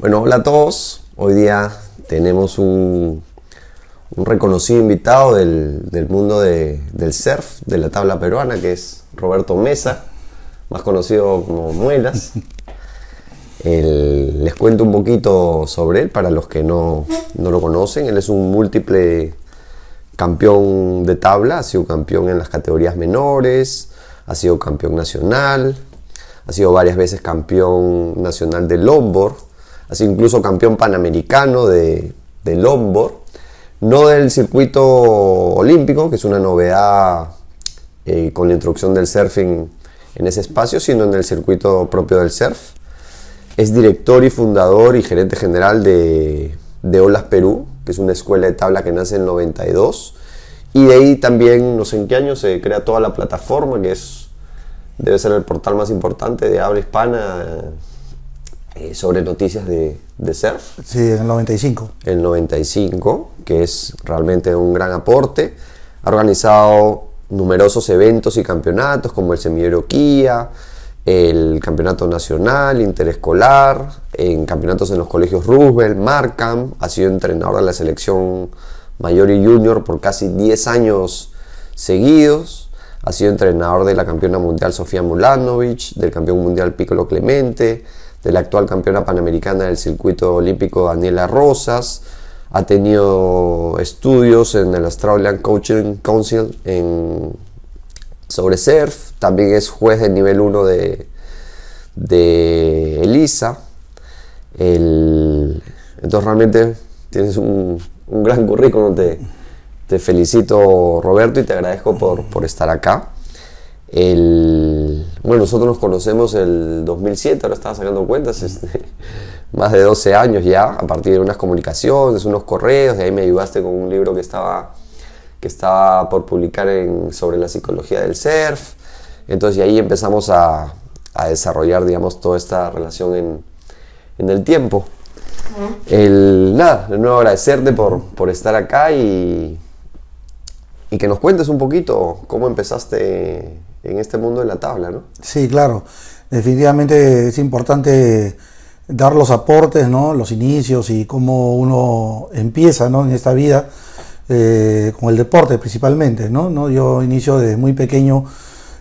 Bueno, hola a todos. Hoy día tenemos un reconocido invitado del mundo del surf, de la tabla peruana, que es Roberto Mesa, más conocido como Muelas. Les cuento un poquito sobre él para los que no lo conocen. Él es un múltiple campeón de tabla, ha sido campeón en las categorías menores, ha sido campeón nacional, ha sido varias veces campeón nacional de longboard, ha sido incluso campeón panamericano de longboard, no del circuito olímpico, que es una novedad con la introducción del surfing en ese espacio, sino en el circuito propio del surf. Es director y fundador y gerente general de Olas Perú, que es una escuela de tabla que nace en el 92, y de ahí también, no sé en qué año, se crea toda la plataforma, que debe ser el portal más importante de habla hispana sobre noticias de surf. Sí, en el 95. El 95, que es realmente un gran aporte. Ha organizado numerosos eventos y campeonatos como el Semillero Kia, el campeonato nacional, interescolar, en campeonatos en los colegios Roosevelt, Markham. Ha sido entrenador de la selección mayor y junior por casi 10 años seguidos. Ha sido entrenador de la campeona mundial Sofía Mulanovic, del campeón mundial Piccolo Clemente, de la actual campeona panamericana del circuito olímpico Daniela Rosas. Ha tenido estudios en el Australian Coaching Council sobre surf. También es juez de nivel 1 de ELISA. Entonces realmente tienes un gran currículum. Te felicito, Roberto, y te agradezco por estar acá. Bueno, nosotros nos conocemos el 2007, ahora estaba sacando cuentas, más de 12 años ya, a partir de unas comunicaciones, unos correos. De ahí me ayudaste con un libro que estaba por publicar sobre la psicología del surf. Entonces, y ahí empezamos a desarrollar, digamos, toda esta relación en el tiempo. Nada, de nuevo agradecerte por estar acá y que nos cuentes un poquito cómo empezaste en este mundo de la tabla, ¿no? Sí, claro. Definitivamente es importante dar los aportes, ¿no? Los inicios y cómo uno empieza, ¿no? En esta vida con el deporte principalmente, ¿no? Yo inicio desde muy pequeño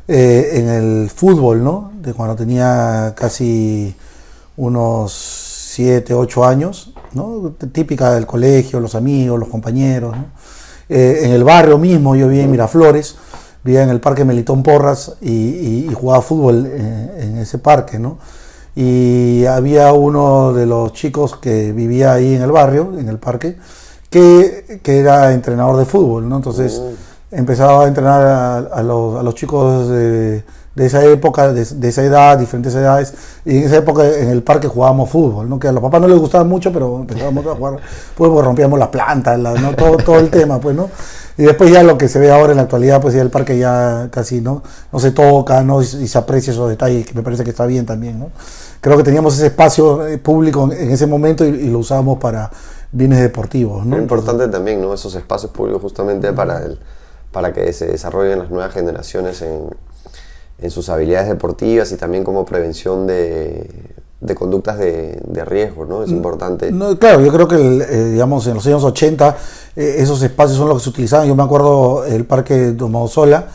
en el fútbol, ¿no? De cuando tenía casi unos 7, 8 años, ¿no? Típica del colegio, los amigos, los compañeros, ¿no? En el barrio mismo, yo vivía en Miraflores, vivía en el Parque Melitón Porras y jugaba fútbol en ese parque, ¿no? Y había uno de los chicos que vivía ahí en el barrio, en el parque, que era entrenador de fútbol, ¿no? Entonces empezaba a entrenar a los chicos de esa época, de esa edad, diferentes edades, y en esa época en el parque jugábamos fútbol, ¿no? Que a los papás no les gustaba mucho, pero empezábamos a jugar fútbol porque rompíamos las plantas, ¿no? todo el tema, pues, ¿no? Y después ya lo que se ve ahora en la actualidad, pues ya el parque ya casi no se toca, ¿no? Y se aprecia esos detalles, que me parece que está bien también, ¿no? Creo que teníamos ese espacio público en ese momento y lo usábamos para bienes deportivos, ¿no? Es importante también, ¿no? Esos espacios públicos justamente para que se desarrollen las nuevas generaciones en sus habilidades deportivas y también como prevención de conductas de riesgo, ¿no? Es importante. No, claro, yo creo que digamos en los años 80 esos espacios son los que se utilizaban. Yo me acuerdo el parque Domodossola,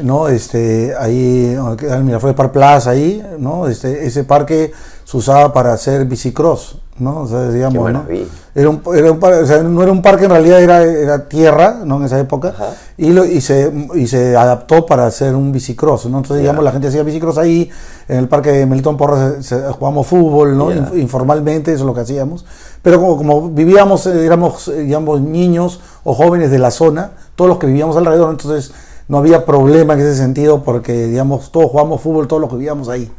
¿no? Ahí en Miraflores Park Plaza, ahí, ¿no? Ese parque se usaba para hacer bicicross, ¿no? O sea, digamos, Qué ¿no? maravilla. Era un parque, o sea, no era un parque, en realidad era tierra, ¿no? En esa época. Ajá. Y se adaptó para hacer un bicicross, ¿no? Entonces, digamos, la gente hacía bicicross ahí, en el parque de Melitón Porras jugábamos fútbol, ¿no? Informalmente, eso es lo que hacíamos. Pero como vivíamos, éramos, digamos, niños o jóvenes de la zona, todos los que vivíamos alrededor, entonces no había problema en ese sentido porque, digamos, todos jugábamos fútbol, todos los que vivíamos ahí.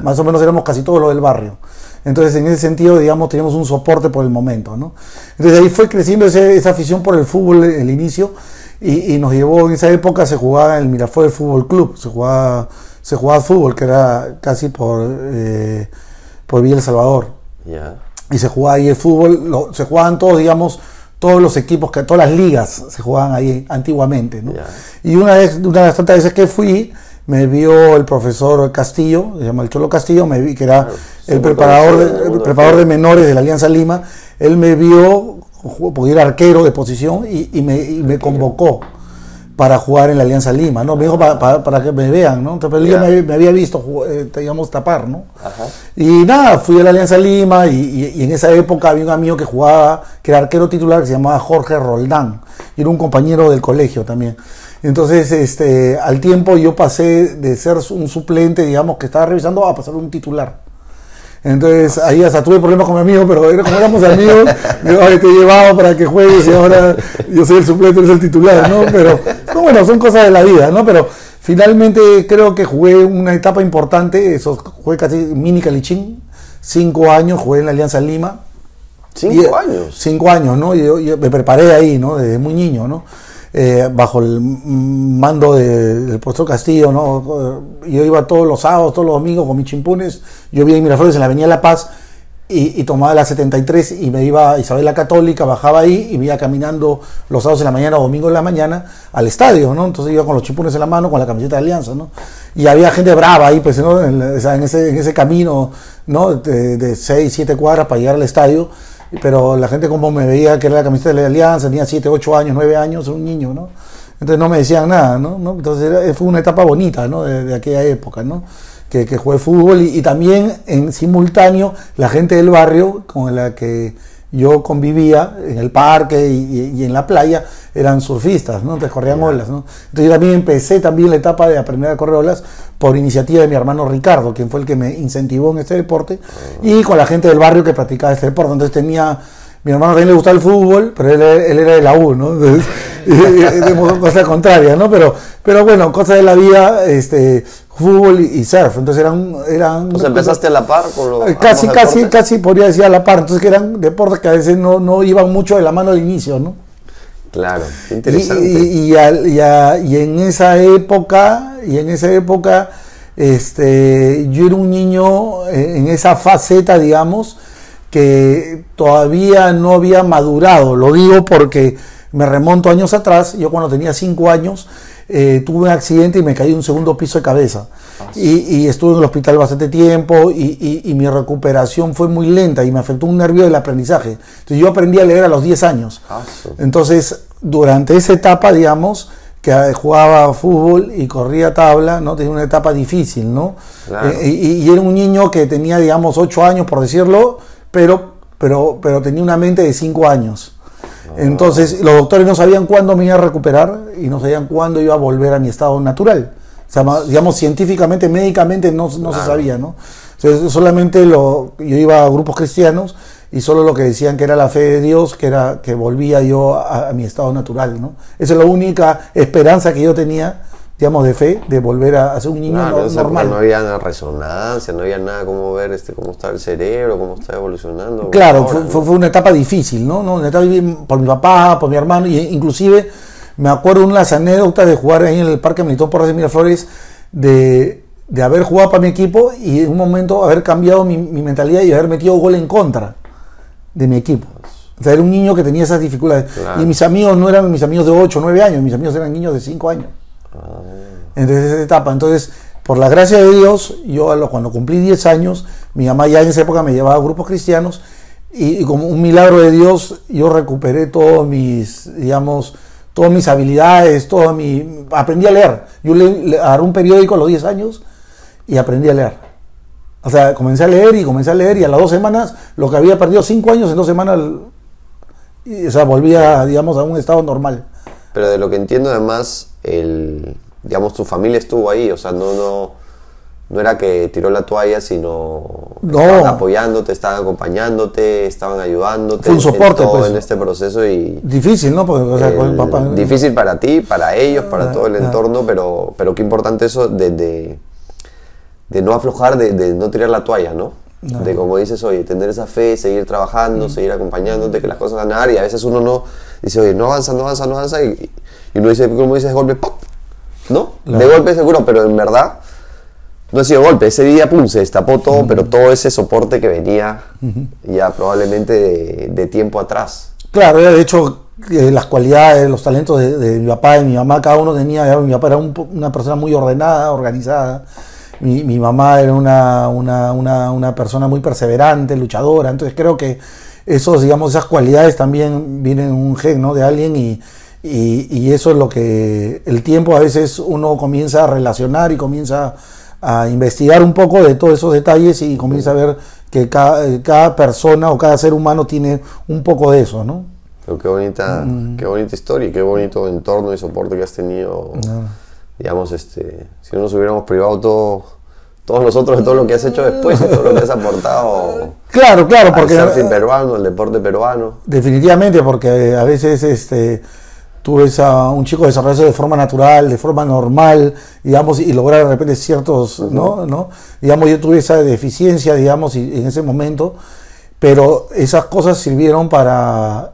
Más o menos éramos casi todos los del barrio. Entonces, en ese sentido, digamos, teníamos un soporte por el momento, ¿no? Entonces, ahí fue creciendo esa afición por el fútbol, el inicio, y nos llevó, en esa época se jugaba en el Miraflores Fútbol Club, se jugaba fútbol, que era casi por Villa El Salvador. Y se jugaba ahí el fútbol, se jugaban todos, digamos, todos los equipos, todas las ligas se jugaban ahí antiguamente, ¿no? Y una de las tantas veces que fui, me vio el profesor Castillo, se llama el Cholo Castillo, me vi que era el preparador de menores de la Alianza Lima. Él me vio, porque era arquero de posición, y me convocó para jugar en la Alianza Lima, ¿no? Me dijo para que me vean, ¿no? Entonces, yo me había visto, digamos, tapar, ¿no? Ajá. Y nada, fui a la Alianza Lima y en esa época había un amigo que jugaba, que era arquero titular, que se llamaba Jorge Roldán, y era un compañero del colegio también. Entonces, al tiempo yo pasé de ser un suplente, digamos, que estaba revisando, a pasar un titular. Entonces ahí hasta tuve problemas con mi amigo, pero como éramos amigos, digo, te he llevado para que juegues y ahora yo soy el suplente, eres el titular, ¿no? Pero bueno, son cosas de la vida, ¿no? Pero finalmente creo que jugué una etapa importante, jugué casi mini Calichín, 5 años, jugué en la Alianza Lima. 5 años. 5 años, ¿no? Yo me preparé ahí, ¿no? Desde muy niño, ¿no? Bajo el mando del profesor Castillo, ¿no? Yo iba todos los sábados, todos los domingos con mis chimpunes. Yo vivía en Miraflores, en la Avenida La Paz, y tomaba la 73 y me iba a Isabel la Católica, bajaba ahí y me iba caminando los sábados en la mañana o domingo en la mañana al estadio, ¿no? Entonces iba con los chimpunes en la mano, con la camiseta de Alianza, ¿no? Y había gente brava ahí, pues, ¿no? En ese camino, ¿no? De 6, 7 cuadras para llegar al estadio. Pero la gente como me veía que era la camiseta de la Alianza, tenía 7, 8 años, 9 años, era un niño, ¿no? Entonces no me decían nada, ¿no? Entonces fue una etapa bonita, ¿no? De aquella época, ¿no? Que jugué fútbol y también en simultáneo la gente del barrio con la que yo convivía en el parque y en la playa eran surfistas, ¿no? Entonces corrían olas, ¿no? Entonces yo también empecé la etapa de aprender a correr olas por iniciativa de mi hermano Ricardo, quien fue el que me incentivó en este deporte, y con la gente del barrio que practicaba este deporte. Entonces mi hermano también le gustaba el fútbol, pero él era de la U, ¿no? Entonces, cosa contraria, ¿no? Pero bueno, cosas de la vida, fútbol y surf. Entonces eran empezaste a la par con los casi podría decir a la par. Entonces que eran deportes que a veces no iban mucho de la mano al inicio, ¿no? Claro, interesante. Y en esa época, yo era un niño en esa faceta, digamos, que todavía no había madurado. Lo digo porque me remonto años atrás. Yo cuando tenía 5 años tuve un accidente y me caí de un segundo piso de cabeza. Y estuve en el hospital bastante tiempo y mi recuperación fue muy lenta y me afectó un nervio del aprendizaje. Entonces yo aprendí a leer a los 10 años. Entonces durante esa etapa, digamos, que jugaba fútbol y corría tabla, ¿no? Tenía una etapa difícil, ¿no? Claro. Y era un niño que tenía, digamos, 8 años, por decirlo, pero tenía una mente de 5 años. Entonces los doctores no sabían cuándo me iba a recuperar y no sabían cuándo iba a volver a mi estado natural. O sea, digamos, científicamente, médicamente no se sabía, ¿no? Entonces, solamente yo iba a grupos cristianos y solo lo que decían que era la fe de Dios, que volvía yo a mi estado natural, ¿no? Esa es la única esperanza que yo tenía, digamos, de fe, de volver a ser un niño normal. No había nada resonancia, no había nada como ver cómo está el cerebro, cómo está evolucionando. Claro, fue una etapa difícil, ¿no? Una etapa por mi papá, por mi hermano, y inclusive me acuerdo de unas anécdotas de jugar ahí en el Parque Militón Porras de Miraflores, de haber jugado para mi equipo y en un momento haber cambiado mi mentalidad y haber metido gol en contra de mi equipo. O sea, era un niño que tenía esas dificultades. Claro. Y mis amigos no eran mis amigos de 8 o 9 años, mis amigos eran niños de 5 años. Entonces, esa etapa. Entonces, por la gracia de Dios, yo cuando cumplí 10 años, mi mamá ya en esa época me llevaba a grupos cristianos y como un milagro de Dios, yo recuperé todas mis habilidades, aprendí a leer. Yo agarré un periódico a los 10 años y aprendí a leer. O sea, comencé a leer y a las 2 semanas, lo que había perdido 5 años, en 2 semanas, volvía, digamos, a un estado normal. Pero de lo que entiendo, además, digamos, tu familia estuvo ahí, o sea, no era que tiró la toalla, sino estaban apoyándote, estaban acompañándote, estaban ayudándote. Fue un soporte, en todo en este proceso. Y difícil, ¿no? Porque, o sea, con el papá. Difícil para ti, para ellos, para todo el entorno, pero qué importante eso de no aflojar, de no tirar la toalla, ¿no? De, como dices, oye, tener esa fe, seguir trabajando, seguir acompañándote, que las cosas van a dar, y a veces uno no dice, oye, no avanza, y uno dice, como dices, golpe, ¡pop! ¿No? Claro. De golpe seguro, pero en verdad no ha sido golpe. Ese día, pum, se destapó todo, pero todo ese soporte que venía ya probablemente de tiempo atrás. Claro, de hecho, las cualidades, los talentos de mi papá y mi mamá, cada uno tenía, mi papá era una persona muy ordenada, organizada, mi mamá era una persona muy perseverante, luchadora, entonces creo que esas cualidades también vienen en un gen, ¿no?, de alguien y eso es lo que el tiempo a veces uno comienza a relacionar y comienza a investigar un poco de todos esos detalles y comienza a ver que cada persona o cada ser humano tiene un poco de eso, ¿no? Pero qué bonita historia y qué bonito entorno y soporte que has tenido. Digamos, si no nos hubiéramos privado todos nosotros de todo lo que has hecho después, de todo lo que has aportado. Claro, porque al surfing peruano, el deporte peruano. Definitivamente, porque a veces tú ves a un chico desarrollarse de forma natural, de forma normal, digamos, y lograr de repente ciertos, ¿no? Digamos, yo tuve esa deficiencia, digamos, en ese momento, pero esas cosas sirvieron para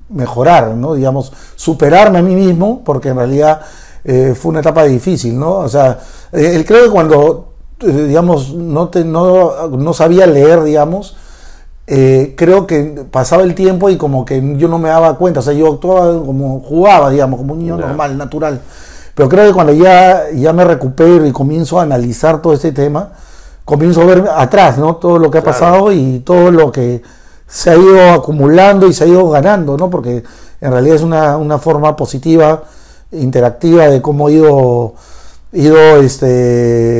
mejorar, ¿no? Digamos, superarme a mí mismo, porque en realidad fue una etapa difícil, ¿no? O sea, creo que cuando, digamos, no sabía leer, digamos, creo que pasaba el tiempo y como que yo no me daba cuenta, o sea, yo actuaba como jugaba, digamos, como un niño normal, natural. Pero creo que cuando ya me recupero y comienzo a analizar todo este tema, comienzo a ver atrás, ¿no? Todo lo que ha pasado y todo lo que se ha ido acumulando y se ha ido ganando, ¿no? Porque en realidad es una forma positiva, interactiva de cómo he ido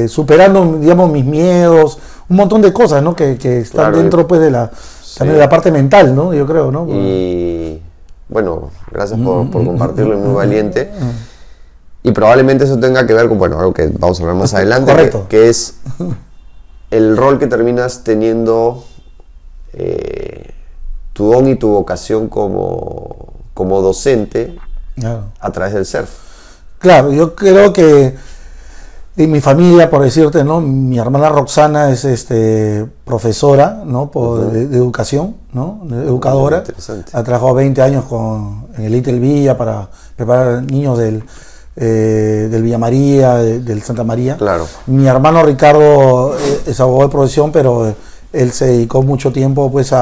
superando, digamos, mis miedos, un montón de cosas, ¿no? Que están dentro, pues, también de la parte mental, ¿no? Yo creo, ¿no? Y bueno, gracias por compartirlo, muy valiente. Y probablemente eso tenga que ver con, bueno, algo que vamos a hablar más adelante, Correcto. que es el rol que terminas teniendo, tu don y tu vocación como docente a través del surf. Claro, yo creo que en mi familia, por decirte, ¿no? Mi hermana Roxana es profesora, ¿no? De educación, ¿no? Educadora. Interesante. Ha trabajado 20 años en el Little Villa para preparar niños del Villa María, del Santa María. Claro. Mi hermano Ricardo es abogado de profesión, pero él se dedicó mucho tiempo, pues,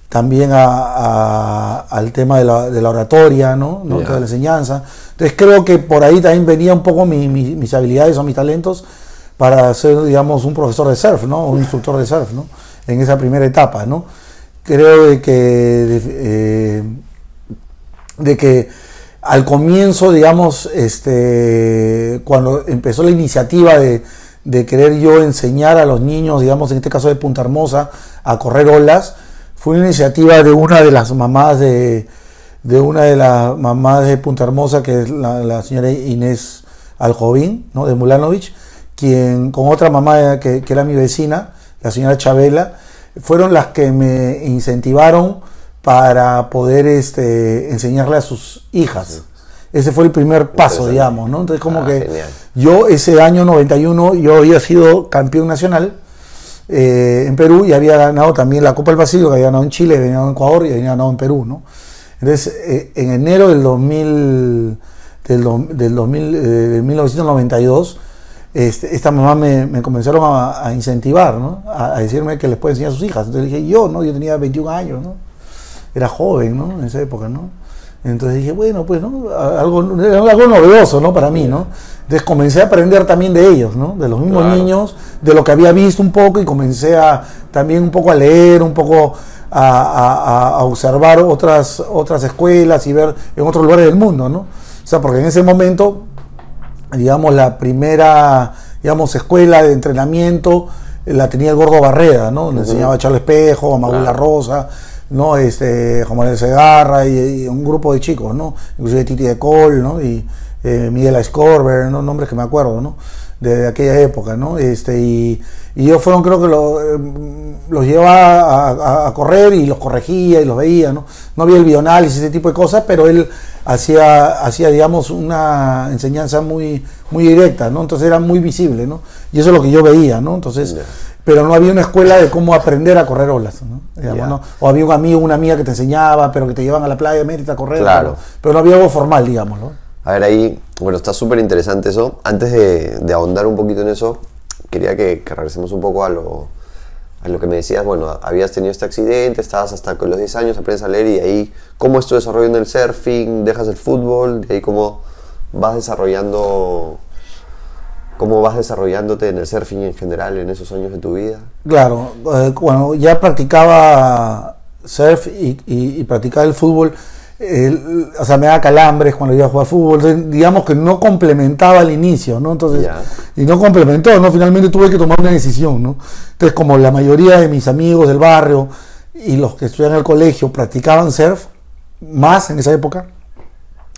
también al tema de la oratoria, ¿no? Yeah. Toda la enseñanza. Entonces creo que por ahí también venía un poco mis habilidades o mis talentos para ser, digamos, un profesor de surf, ¿no? Un instructor de surf, ¿no? En esa primera etapa, ¿no? Creo de que al comienzo, digamos, cuando empezó la iniciativa de querer yo enseñar a los niños, digamos, en este caso de Punta Hermosa, a correr olas, fue una iniciativa de una de las mamás de Punta Hermosa, que es la señora Inés Aljovín, ¿no? De Mulanovich, quien con otra mamá que era mi vecina, la señora Chabela, fueron las que me incentivaron para poder enseñarle a sus hijas. Sí. Ese fue el primer paso, digamos, ¿no? Entonces como que genial. Yo ese año 91 yo había sido campeón nacional en Perú y había ganado también la Copa del Pacífico, que había ganado en Chile, había ganado en Ecuador y había ganado en Perú, ¿no? Entonces en enero del 1992 esta mamá me comenzaron a incentivar, ¿no? A decirme que les puede enseñar a sus hijas. Entonces dije, yo tenía 21 años, ¿no? Era joven, ¿no? En esa época, ¿no? Entonces dije, bueno, pues, ¿no? Algo novedoso, ¿no? Para mí, ¿no? Entonces comencé a aprender también de ellos, ¿no? De los mismos niños, de lo que había visto un poco, y comencé también un poco a leer, un poco a observar otras escuelas y ver en otros lugares del mundo, ¿no? O sea, porque en ese momento, digamos, la primera, digamos, escuela de entrenamiento la tenía el Gordo Barreda, ¿no? Le enseñaba a Charles Espejo, a Magula Rosa, ¿no? Juan Manuel Segarra y un grupo de chicos, ¿no? Inclusive Titi de Col, ¿no? Y Miguel Escorber, ¿no? Nombres que me acuerdo, ¿no? De aquella época, ¿no? Y yo creo que los llevaba a correr y los corregía y los veía, ¿no? No había el bioanálisis, ese tipo de cosas, pero él hacía digamos, una enseñanza muy, muy directa, ¿no? Entonces era muy visible, ¿no? Y eso es lo que yo veía, ¿no? Entonces, pero no había una escuela de cómo aprender a correr olas, ¿no? Digamos, ¿no? O había un amigo, una amiga que te enseñaba, pero que te llevan a la playa, métete a correr, claro. Pero no había algo formal, digamos, ¿no? A ver, ahí, bueno, está súper interesante eso. Antes de ahondar un poquito en eso, quería que regresemos un poco a a lo que me decías, bueno, habías tenido este accidente, estabas hasta con los 10 años, aprendes a leer y de ahí, ¿cómo es tu desarrollo en el surfing? ¿Dejas el fútbol? De ahí, ¿cómo vas desarrollándote en el surfing en general en esos años de tu vida? Claro, cuando ya practicaba surf y practicaba el fútbol, o sea, me daba calambres cuando iba a jugar fútbol, entonces, digamos que no complementaba al inicio, ¿no? Entonces, y no complementó, ¿no? Finalmente tuve que tomar una decisión, ¿no? Entonces, como la mayoría de mis amigos del barrio y los que estudiaban en el colegio practicaban surf, más en esa época,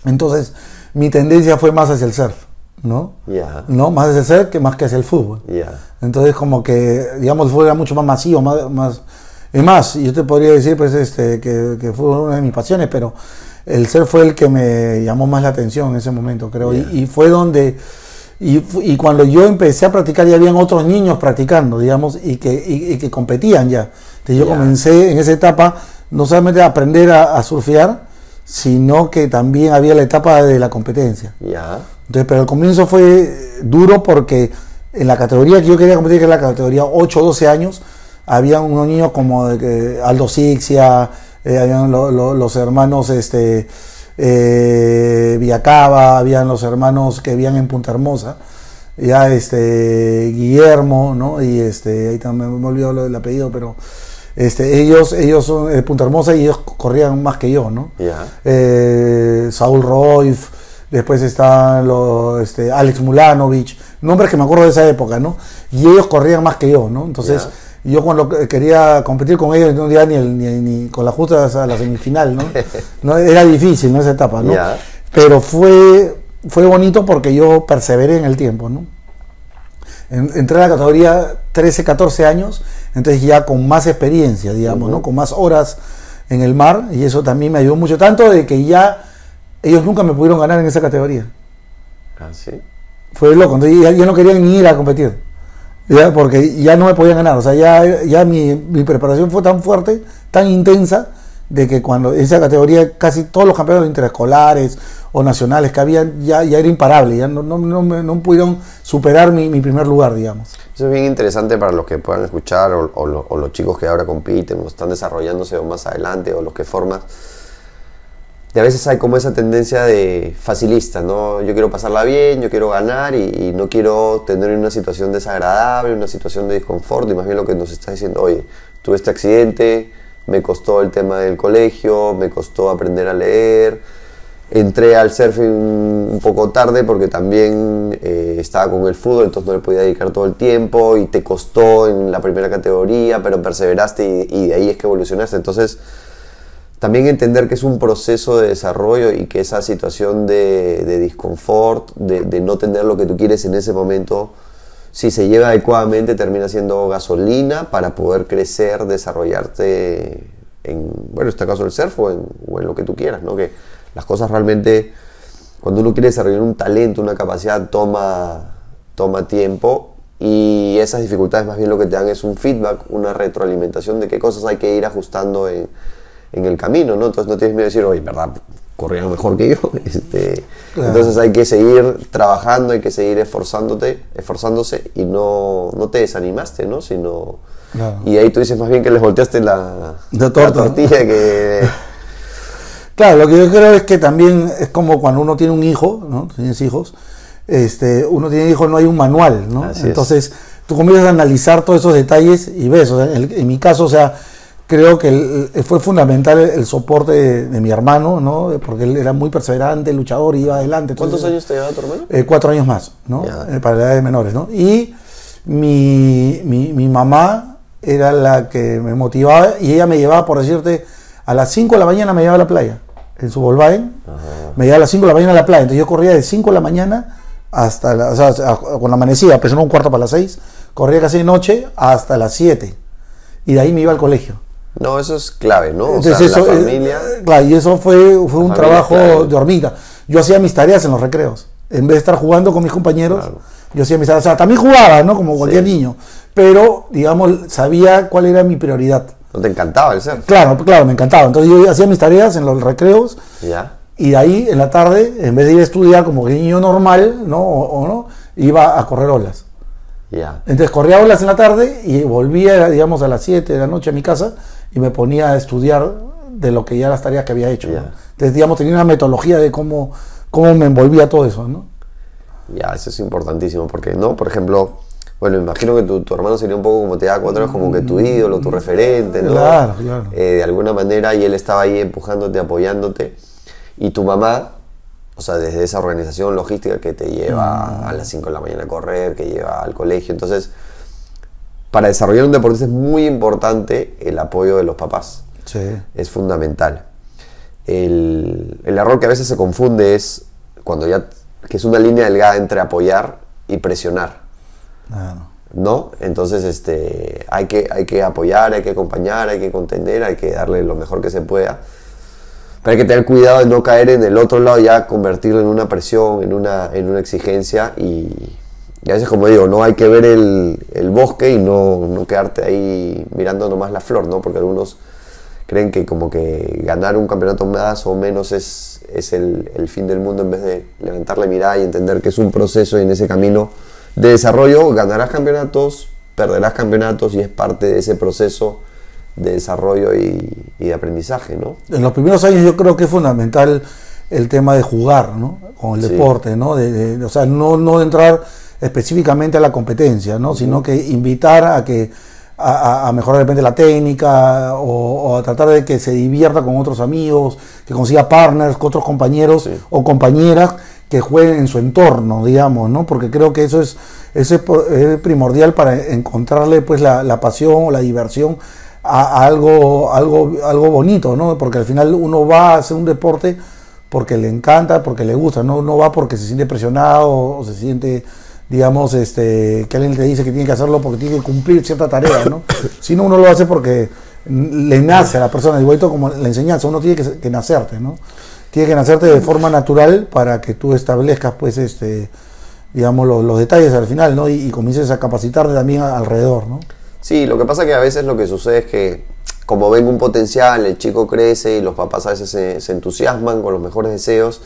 entonces mi tendencia fue más hacia el surf, ¿no? ¿No? Más hacia el surf que más que hacia el fútbol. Entonces, como que, digamos, el fútbol era mucho más masivo, más es más, yo te podría decir pues que fue una de mis pasiones, pero el surf fue el que me llamó más la atención en ese momento, creo. Y fue donde, y cuando yo empecé a practicar ya habían otros niños practicando, digamos, y que competían ya. Entonces yo comencé en esa etapa no solamente a aprender a surfear, sino que también había la etapa de la competencia. Entonces, pero el comienzo fue duro porque en la categoría que yo quería competir, que era la categoría 8 o 12 años, había unos niños como Aldo Sixia, habían los hermanos Villacaba, habían los hermanos que vivían en Punta Hermosa, ya Guillermo, ¿no? Y ahí también me olvidó el apellido, pero ellos son de Punta Hermosa y ellos corrían más que yo, ¿no? Saúl Royf, después están Alex Mulanovich, nombres que me acuerdo de esa época, ¿no? Y ellos corrían más que yo, ¿no? Entonces yo cuando quería competir con ellos no llegaba ni con las justas a la semifinal, ¿no? No era difícil, ¿no? Esa etapa, ¿no? Pero fue bonito porque yo perseveré en el tiempo, ¿no? Entré a la categoría 13, 14 años, entonces ya con más experiencia, digamos, ¿no? Con más horas en el mar, y eso también me ayudó mucho, tanto de que ya ellos nunca me pudieron ganar en esa categoría. ¿Ah, sí? Fue loco, entonces ya no querían ni ir a competir. ¿Ya? Porque ya no me podían ganar, o sea, ya mi preparación fue tan fuerte, tan intensa, de que cuando esa categoría casi todos los campeonatos interescolares o nacionales que habían ya era imparable, ya no pudieron superar mi primer lugar, digamos. Eso es bien interesante para los que puedan escuchar o los chicos que ahora compiten o están desarrollándose o más adelante o los que forman. Y a veces hay como esa tendencia de facilista, ¿no? Yo quiero pasarla bien, yo quiero ganar y no quiero tener una situación desagradable, una situación de disconfort, y más bien lo que nos está diciendo, oye, tuve este accidente, me costó el tema del colegio, me costó aprender a leer, entré al surfing un poco tarde porque también estaba con el fútbol, entonces no le podía dedicar todo el tiempo y te costó en la primera categoría, pero perseveraste y de ahí es que evolucionaste. Entonces, también entender que es un proceso de desarrollo y que esa situación de disconfort, de no tener lo que tú quieres en ese momento, si se lleva adecuadamente, termina siendo gasolina para poder crecer, desarrollarte en, bueno, en este caso el surf o en lo que tú quieras, ¿no? Que las cosas realmente, cuando uno quiere desarrollar un talento, una capacidad, toma tiempo, y esas dificultades más bien lo que te dan es un feedback, una retroalimentación de qué cosas hay que ir ajustando en el camino, ¿no? Entonces no tienes miedo de decir, oye, ¿verdad? Corrían mejor que yo. Claro. Entonces hay que seguir trabajando, hay que seguir esforzándose y no te desanimaste, ¿no? Sino, claro. Y ahí tú dices más bien que les volteaste la tortilla, ¿no? Que... Claro, lo que yo creo es que también es como cuando uno tiene un hijo, ¿no? Tienes hijos, uno tiene hijos, no hay un manual, ¿no? Así entonces tú comienzas a analizar todos esos detalles y ves, o sea, en mi caso, o sea, creo que fue fundamental el soporte de mi hermano, ¿no? Porque él era muy perseverante, luchador y iba adelante. Entonces, ¿cuántos años te llevaba tu hermano? 4 años más, ¿no? Para la edad de menores, ¿no? Y mi mamá era la que me motivaba y ella me llevaba, por decirte, a las 5 de la mañana me llevaba a la playa, en su Volkswagen. Me llevaba a las 5 de la mañana a la playa. Entonces yo corría de 5 de la mañana hasta, o sea, cuando amanecía, pues no un cuarto para las 6, corría casi de noche hasta las 7. Y de ahí me iba al colegio. No, eso es clave, ¿no? O entonces sea, eso, la familia... claro, y eso fue un trabajo de hormiga. Yo hacía mis tareas en los recreos. En vez de estar jugando con mis compañeros, claro, yo hacía mis tareas. O sea, también jugaba, ¿no? Como cualquier niño. Pero, digamos, sabía cuál era mi prioridad. ¿No te encantaba el surf? Claro, me encantaba. Entonces yo hacía mis tareas en los recreos. Ya. Y de ahí, en la tarde, en vez de ir a estudiar como niño normal, ¿no? O no, iba a correr olas. Ya. Entonces corría olas en la tarde y volvía, digamos, a las 7 de la noche a mi casa y me ponía a estudiar de lo que ya las tareas que había hecho, Ya. ¿no? Entonces, digamos, tenía una metodología de cómo me envolvía todo eso, ¿no? Ya, eso es importantísimo, porque, ¿no? Por ejemplo, bueno, imagino que tu hermano sería un poco como te da 4 años, como que tu ídolo, tu referente, ¿no? Claro, claro. De alguna manera, y él estaba ahí empujándote, apoyándote, y tu mamá, o sea, desde esa organización logística que te lleva a las 5 de la mañana a correr, que lleva al colegio, entonces, para desarrollar un deportista es muy importante el apoyo de los papás. Sí. Es fundamental. El error que a veces se confunde es cuando ya, que es una línea delgada entre apoyar y presionar, Claro. ¿no? Entonces hay que apoyar, hay que acompañar, hay que contener, hay que darle lo mejor que se pueda, pero hay que tener cuidado de no caer en el otro lado, ya convertirlo en una presión, en una exigencia, y a veces, como digo, no hay que ver el bosque y no quedarte ahí mirando nomás la flor, ¿no? Porque algunos creen que como que ganar un campeonato más o menos es el fin del mundo, en vez de levantar la mirada y entender que es un proceso, y en ese camino de desarrollo ganarás campeonatos, perderás campeonatos, y es parte de ese proceso de desarrollo y de aprendizaje, ¿no? En los primeros años yo creo que es fundamental el tema de jugar, ¿no? Con el deporte, ¿no? O sea, no de entrar específicamente a la competencia, ¿no? Sino que invitar a que a mejorar de repente la técnica, o a tratar de que se divierta con otros amigos, que consiga partners, con otros compañeros o compañeras que jueguen en su entorno, digamos, ¿no? Porque creo que eso es primordial para encontrarle pues la pasión o la diversión a algo bonito, ¿no? Porque al final uno va a hacer un deporte porque le encanta, porque le gusta, no va porque se siente presionado o se siente, digamos, que alguien te dice que tiene que hacerlo porque tiene que cumplir cierta tarea, ¿no? Sino uno lo hace porque le nace a la persona, igualito como la enseñanza, uno tiene que nacerte, ¿no? Tiene que nacerte de forma natural para que tú establezcas, pues, digamos, los detalles al final, ¿no? Y comiences a capacitarte también alrededor, ¿no? Sí, lo que pasa es que a veces lo que sucede es que, como ven un potencial, el chico crece y los papás a veces se entusiasman con los mejores deseos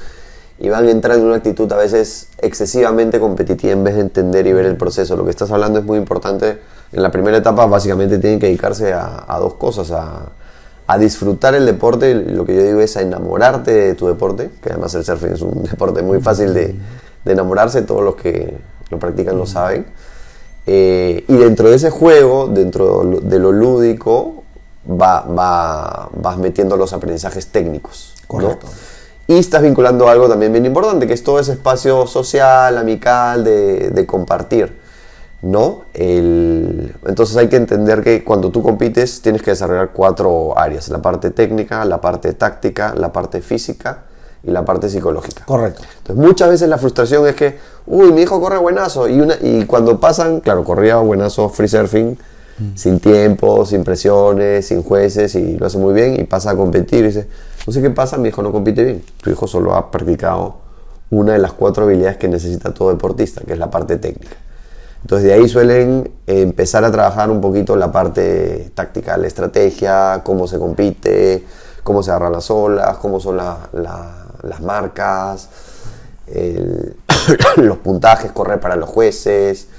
y van entrando en una actitud a veces excesivamente competitiva en vez de entender y ver el proceso. Lo que estás hablando es muy importante. En la primera etapa básicamente tienen que dedicarse a dos cosas, a disfrutar el deporte. Lo que yo digo es a enamorarte de tu deporte, que además el surfing es un deporte muy fácil de enamorarse, todos los que lo practican lo saben. Y dentro de ese juego, dentro de lo lúdico, vas metiendo los aprendizajes técnicos, ¿no? Correcto. Y estás vinculando algo también bien importante, que es todo ese espacio social, amical, de compartir, ¿no? Entonces hay que entender que cuando tú compites tienes que desarrollar 4 áreas: la parte técnica, la parte táctica, la parte física y la parte psicológica. Correcto. Entonces muchas veces la frustración es que, uy, mi hijo corre buenazo, y cuando pasan, claro, corría buenazo free surfing, sin tiempo, sin presiones, sin jueces, y lo hace muy bien, y pasa a competir y dice, no sé qué pasa, mi hijo no compite bien. Tu hijo solo ha practicado una de las 4 habilidades que necesita todo deportista, que es la parte técnica. Entonces de ahí suelen empezar a trabajar un poquito la parte táctica, la estrategia, cómo se compite, cómo se agarran las olas, cómo son las marcas, los puntajes, correr para los jueces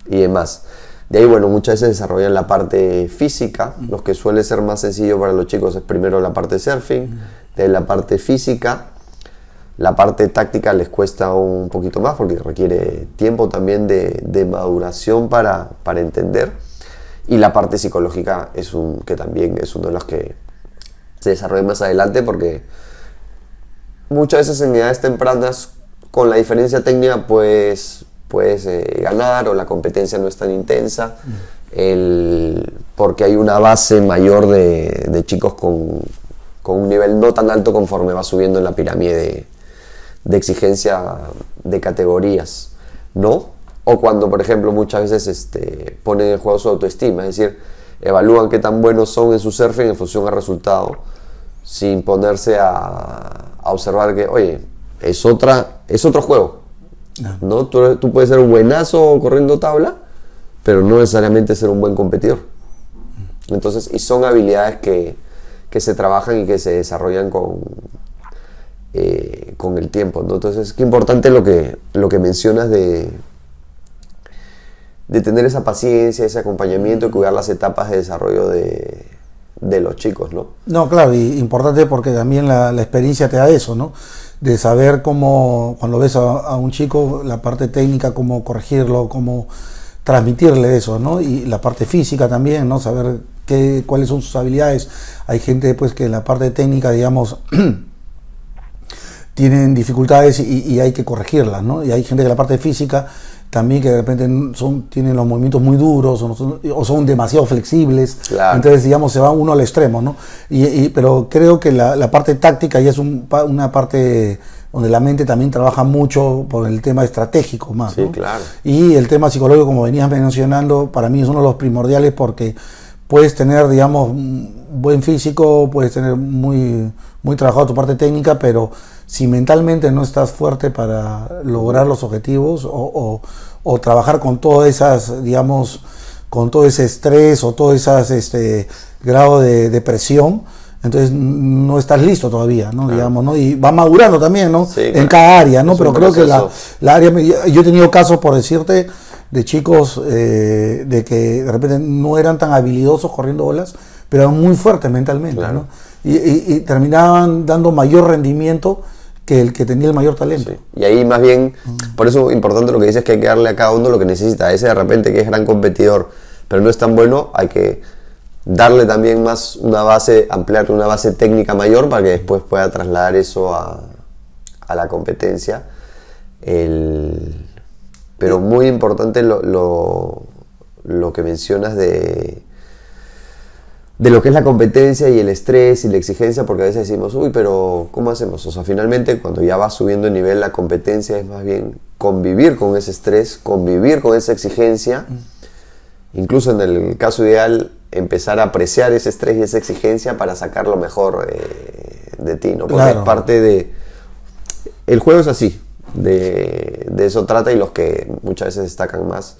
y demás. De ahí, bueno, muchas veces desarrollan la parte física. Lo que suele ser más sencillo para los chicos es primero la parte surfing, de la parte física. La parte táctica les cuesta un poquito más porque requiere tiempo también de maduración para entender. Y la parte psicológica que también es uno de los que se desarrolla más adelante, porque muchas veces en edades tempranas, con la diferencia técnica, puedes ganar, o la competencia no es tan intensa, porque hay una base mayor de chicos con un nivel no tan alto conforme va subiendo en la pirámide de exigencia de categorías, ¿no? O cuando, por ejemplo, muchas veces ponen en juego su autoestima, es decir, evalúan qué tan buenos son en su surfing en función al resultado, sin ponerse a observar que, oye, es otro juego, ¿no? Tú puedes ser un buenazo corriendo tabla, pero no necesariamente ser un buen competidor. Entonces, y son habilidades que se trabajan y que se desarrollan con el tiempo, ¿no? Entonces, qué importante lo que mencionas de de tener esa paciencia, ese acompañamiento y cuidar las etapas de desarrollo de los chicos, ¿no? No, claro, y importante porque también la experiencia te da eso, ¿no? De saber cómo, cuando ves a un chico, la parte técnica, cómo corregirlo, cómo transmitirle eso, ¿no? Y la parte física también, ¿no? Saber cuáles son sus habilidades. Hay gente, pues, que en la parte técnica, digamos, tienen dificultades y hay que corregirlas, ¿no? Y hay gente que en la parte física también que de repente tienen los movimientos muy duros o son demasiado flexibles, claro. Entonces digamos se va uno al extremo, ¿no? Pero creo que la parte táctica ya es una parte donde la mente también trabaja mucho por el tema estratégico más, sí, ¿no? Claro. Y el tema psicológico, como venías mencionando, para mí es uno de los primordiales porque puedes tener, digamos, buen físico, puedes tener muy trabajado tu parte técnica, pero si mentalmente no estás fuerte para lograr los objetivos o trabajar con todas esas, digamos, con todo ese estrés o todo ese grado de presión, entonces no estás listo todavía, ¿no? Claro. Digamos, ¿no? Y va madurando también, ¿no? Sí, claro. En cada área, ¿no? Pero creo que la área, yo he tenido casos, por decirte, de chicos de que de repente no eran tan habilidosos corriendo bolas, pero eran muy fuertes mentalmente, claro. ¿No? Y terminaban dando mayor rendimiento que el que tenía el mayor talento. Sí. Y ahí más bien, por eso es importante lo que dices, que hay que darle a cada uno lo que necesita. Ese de repente que es gran competidor, pero no es tan bueno, hay que darle también más una base, ampliarle una base técnica mayor para que después pueda trasladar eso a la competencia. Pero muy importante lo que mencionas de lo que es la competencia y el estrés y la exigencia, porque a veces decimos, uy, pero ¿cómo hacemos? O sea, finalmente cuando ya vas subiendo de nivel, la competencia es más bien convivir con ese estrés, convivir con esa exigencia, incluso en el caso ideal, empezar a apreciar ese estrés y esa exigencia para sacar lo mejor de ti, ¿no? Porque claro. Es parte de... El juego es así, de eso trata, y los que muchas veces destacan más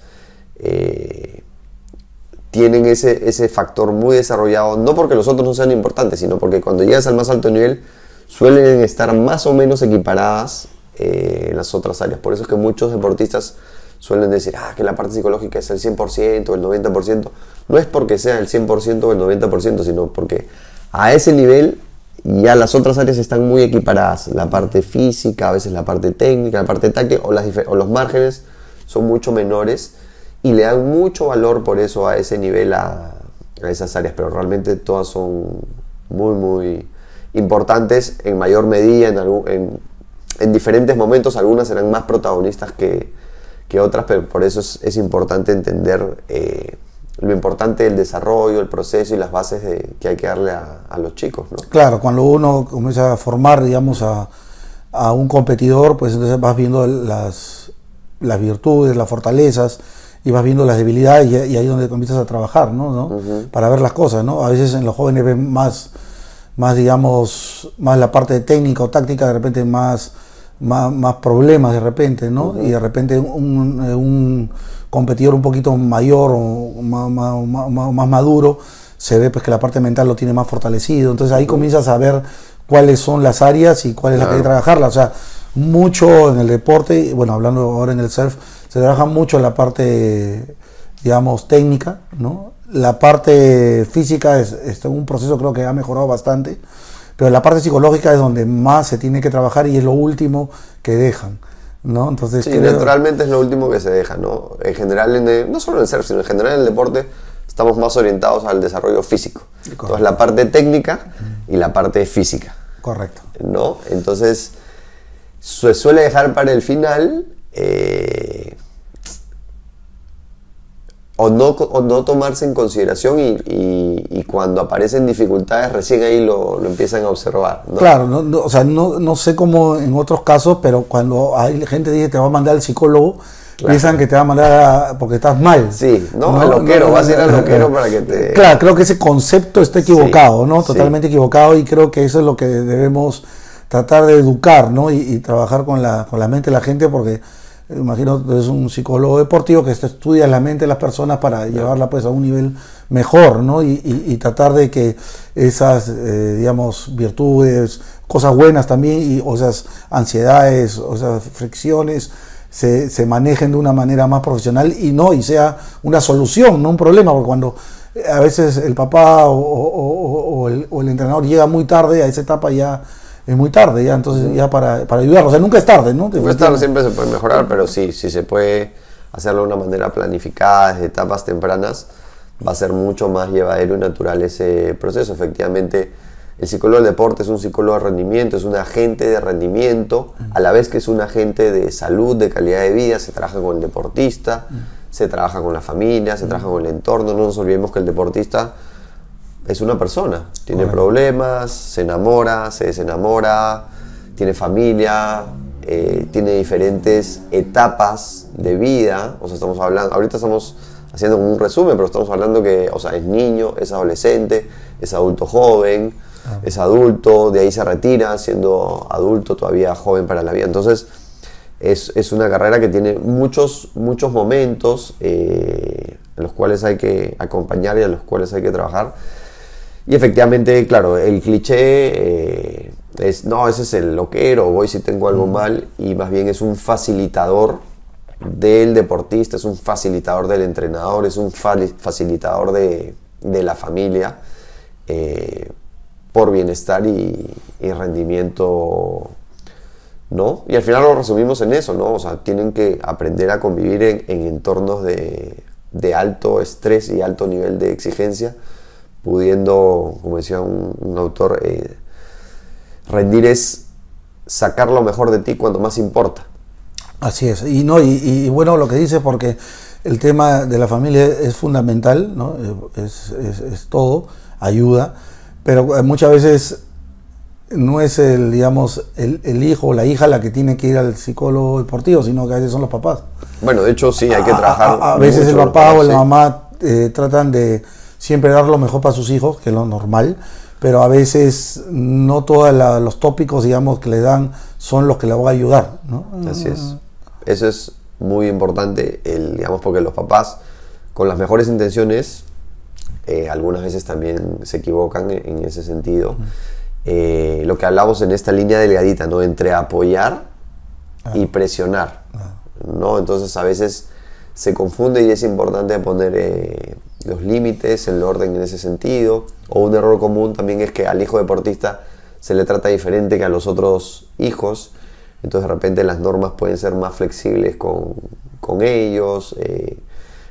tienen ese factor muy desarrollado, no porque los otros no sean importantes, sino porque cuando llegas al más alto nivel suelen estar más o menos equiparadas en las otras áreas. Por eso es que muchos deportistas suelen decir que la parte psicológica es el 100% o el 90%. No es porque sea el 100% o el 90%, sino porque a ese nivel ya las otras áreas están muy equiparadas. La parte física, a veces la parte técnica, la parte táctica o los márgenes son mucho menores y le dan mucho valor por eso a ese nivel, a esas áreas, pero realmente todas son muy, muy importantes en mayor medida, en diferentes momentos. Algunas serán más protagonistas que otras, pero por eso es importante entender lo importante del desarrollo, el proceso y las bases que hay que darle a los chicos, ¿no? Claro, cuando uno comienza a formar, digamos, a un competidor, pues entonces vas viendo las virtudes, las fortalezas, y vas viendo las debilidades, y ahí es donde comienzas a trabajar, ¿no? Uh-huh. Para ver las cosas, ¿no? A veces en los jóvenes ven más digamos, más la parte técnica o táctica, de repente más problemas de repente, ¿no? Uh-huh. Y de repente un competidor un poquito mayor o más maduro, se ve pues que la parte mental lo tiene más fortalecido. Entonces ahí comienzas a ver cuáles son las áreas y cuál es la que hay que trabajarla. O sea, mucho en el deporte, bueno, hablando ahora en el surf, se trabaja mucho en la parte, digamos, técnica, ¿no? La parte física es un proceso, creo que ha mejorado bastante, pero la parte psicológica es donde más se tiene que trabajar y es lo último que dejan, ¿no? Entonces, sí, naturalmente es lo último que se deja, ¿no? En general, no solo en el surf, sino en general en el deporte, estamos más orientados al desarrollo físico. Correcto. Entonces la parte técnica y la parte física. Correcto. ¿No? Entonces se suele dejar para el final o no tomarse en consideración y cuando aparecen dificultades recién ahí lo empiezan a observar, ¿no? Claro, o sea, no sé cómo en otros casos, pero cuando hay gente que dice te va a mandar al psicólogo, claro, piensan que te va a mandar porque estás mal. Sí, ¿no? Al loquero, vas a ir al loquero para que te... Claro, creo que ese concepto está equivocado, sí, ¿no? Totalmente equivocado, y creo que eso es lo que debemos tratar de educar, ¿no? Y trabajar con la mente de la gente, porque imagino que es un psicólogo deportivo que estudia la mente de las personas para llevarla pues a un nivel mejor, ¿no? Y tratar de que esas, digamos, virtudes, cosas buenas también, o esas ansiedades, o esas fricciones, se manejen de una manera más profesional y sea una solución, no un problema, porque cuando a veces el papá o el entrenador llega muy tarde a esa etapa, ya es muy tarde, ya entonces ya para ayudarlo, o sea, nunca es tarde, ¿no? Nunca es tarde, siempre se puede mejorar, pero sí se puede hacerlo de una manera planificada, desde etapas tempranas, va a ser mucho más llevadero y natural ese proceso. Efectivamente, el psicólogo del deporte es un psicólogo de rendimiento, es un agente de rendimiento, a la vez que es un agente de salud, de calidad de vida. Se trabaja con el deportista, se trabaja con la familia, se trabaja con el entorno. No nos olvidemos que el deportista es una persona, tiene problemas, se enamora, se desenamora, tiene familia, tiene diferentes etapas de vida. O sea, estamos hablando, ahorita estamos haciendo un resumen, pero estamos hablando que, o sea, es niño, es adolescente, es adulto joven, es adulto, de ahí se retira siendo adulto, todavía joven para la vida. Entonces es una carrera que tiene muchos momentos en los cuales hay que acompañar y a los cuales hay que trabajar. Y efectivamente, claro, el cliché es, no, ese es el loquero, voy si tengo algo mal, y más bien es un facilitador del deportista, es un facilitador del entrenador, es un facilitador de la familia, por bienestar y rendimiento, ¿no? Y al final lo resumimos en eso, ¿no? O sea, tienen que aprender a convivir en entornos de alto estrés y alto nivel de exigencia, pudiendo, como decía un autor, rendir es sacar lo mejor de ti cuando más importa. Así es, y bueno, lo que dice, porque el tema de la familia es fundamental, ¿no? Es todo, ayuda, pero muchas veces no es el hijo o la hija la que tiene que ir al psicólogo deportivo, sino que a veces son los papás. Bueno, de hecho sí, hay que trabajar. A veces el papá o la mamá tratan de siempre dar lo mejor para sus hijos, que es lo normal, pero a veces no todos los tópicos, digamos, que le dan son los que le van a ayudar, ¿no? Así es. Eso es muy importante, digamos, porque los papás, con las mejores intenciones, algunas veces también se equivocan en ese sentido. Lo que hablamos en esta línea delgadita, ¿no? Entre apoyar y presionar, ¿no? Entonces a veces se confunde y es importante poner los límites, el orden en ese sentido. O un error común también es que al hijo deportista se le trata diferente que a los otros hijos. Entonces de repente las normas pueden ser más flexibles con ellos,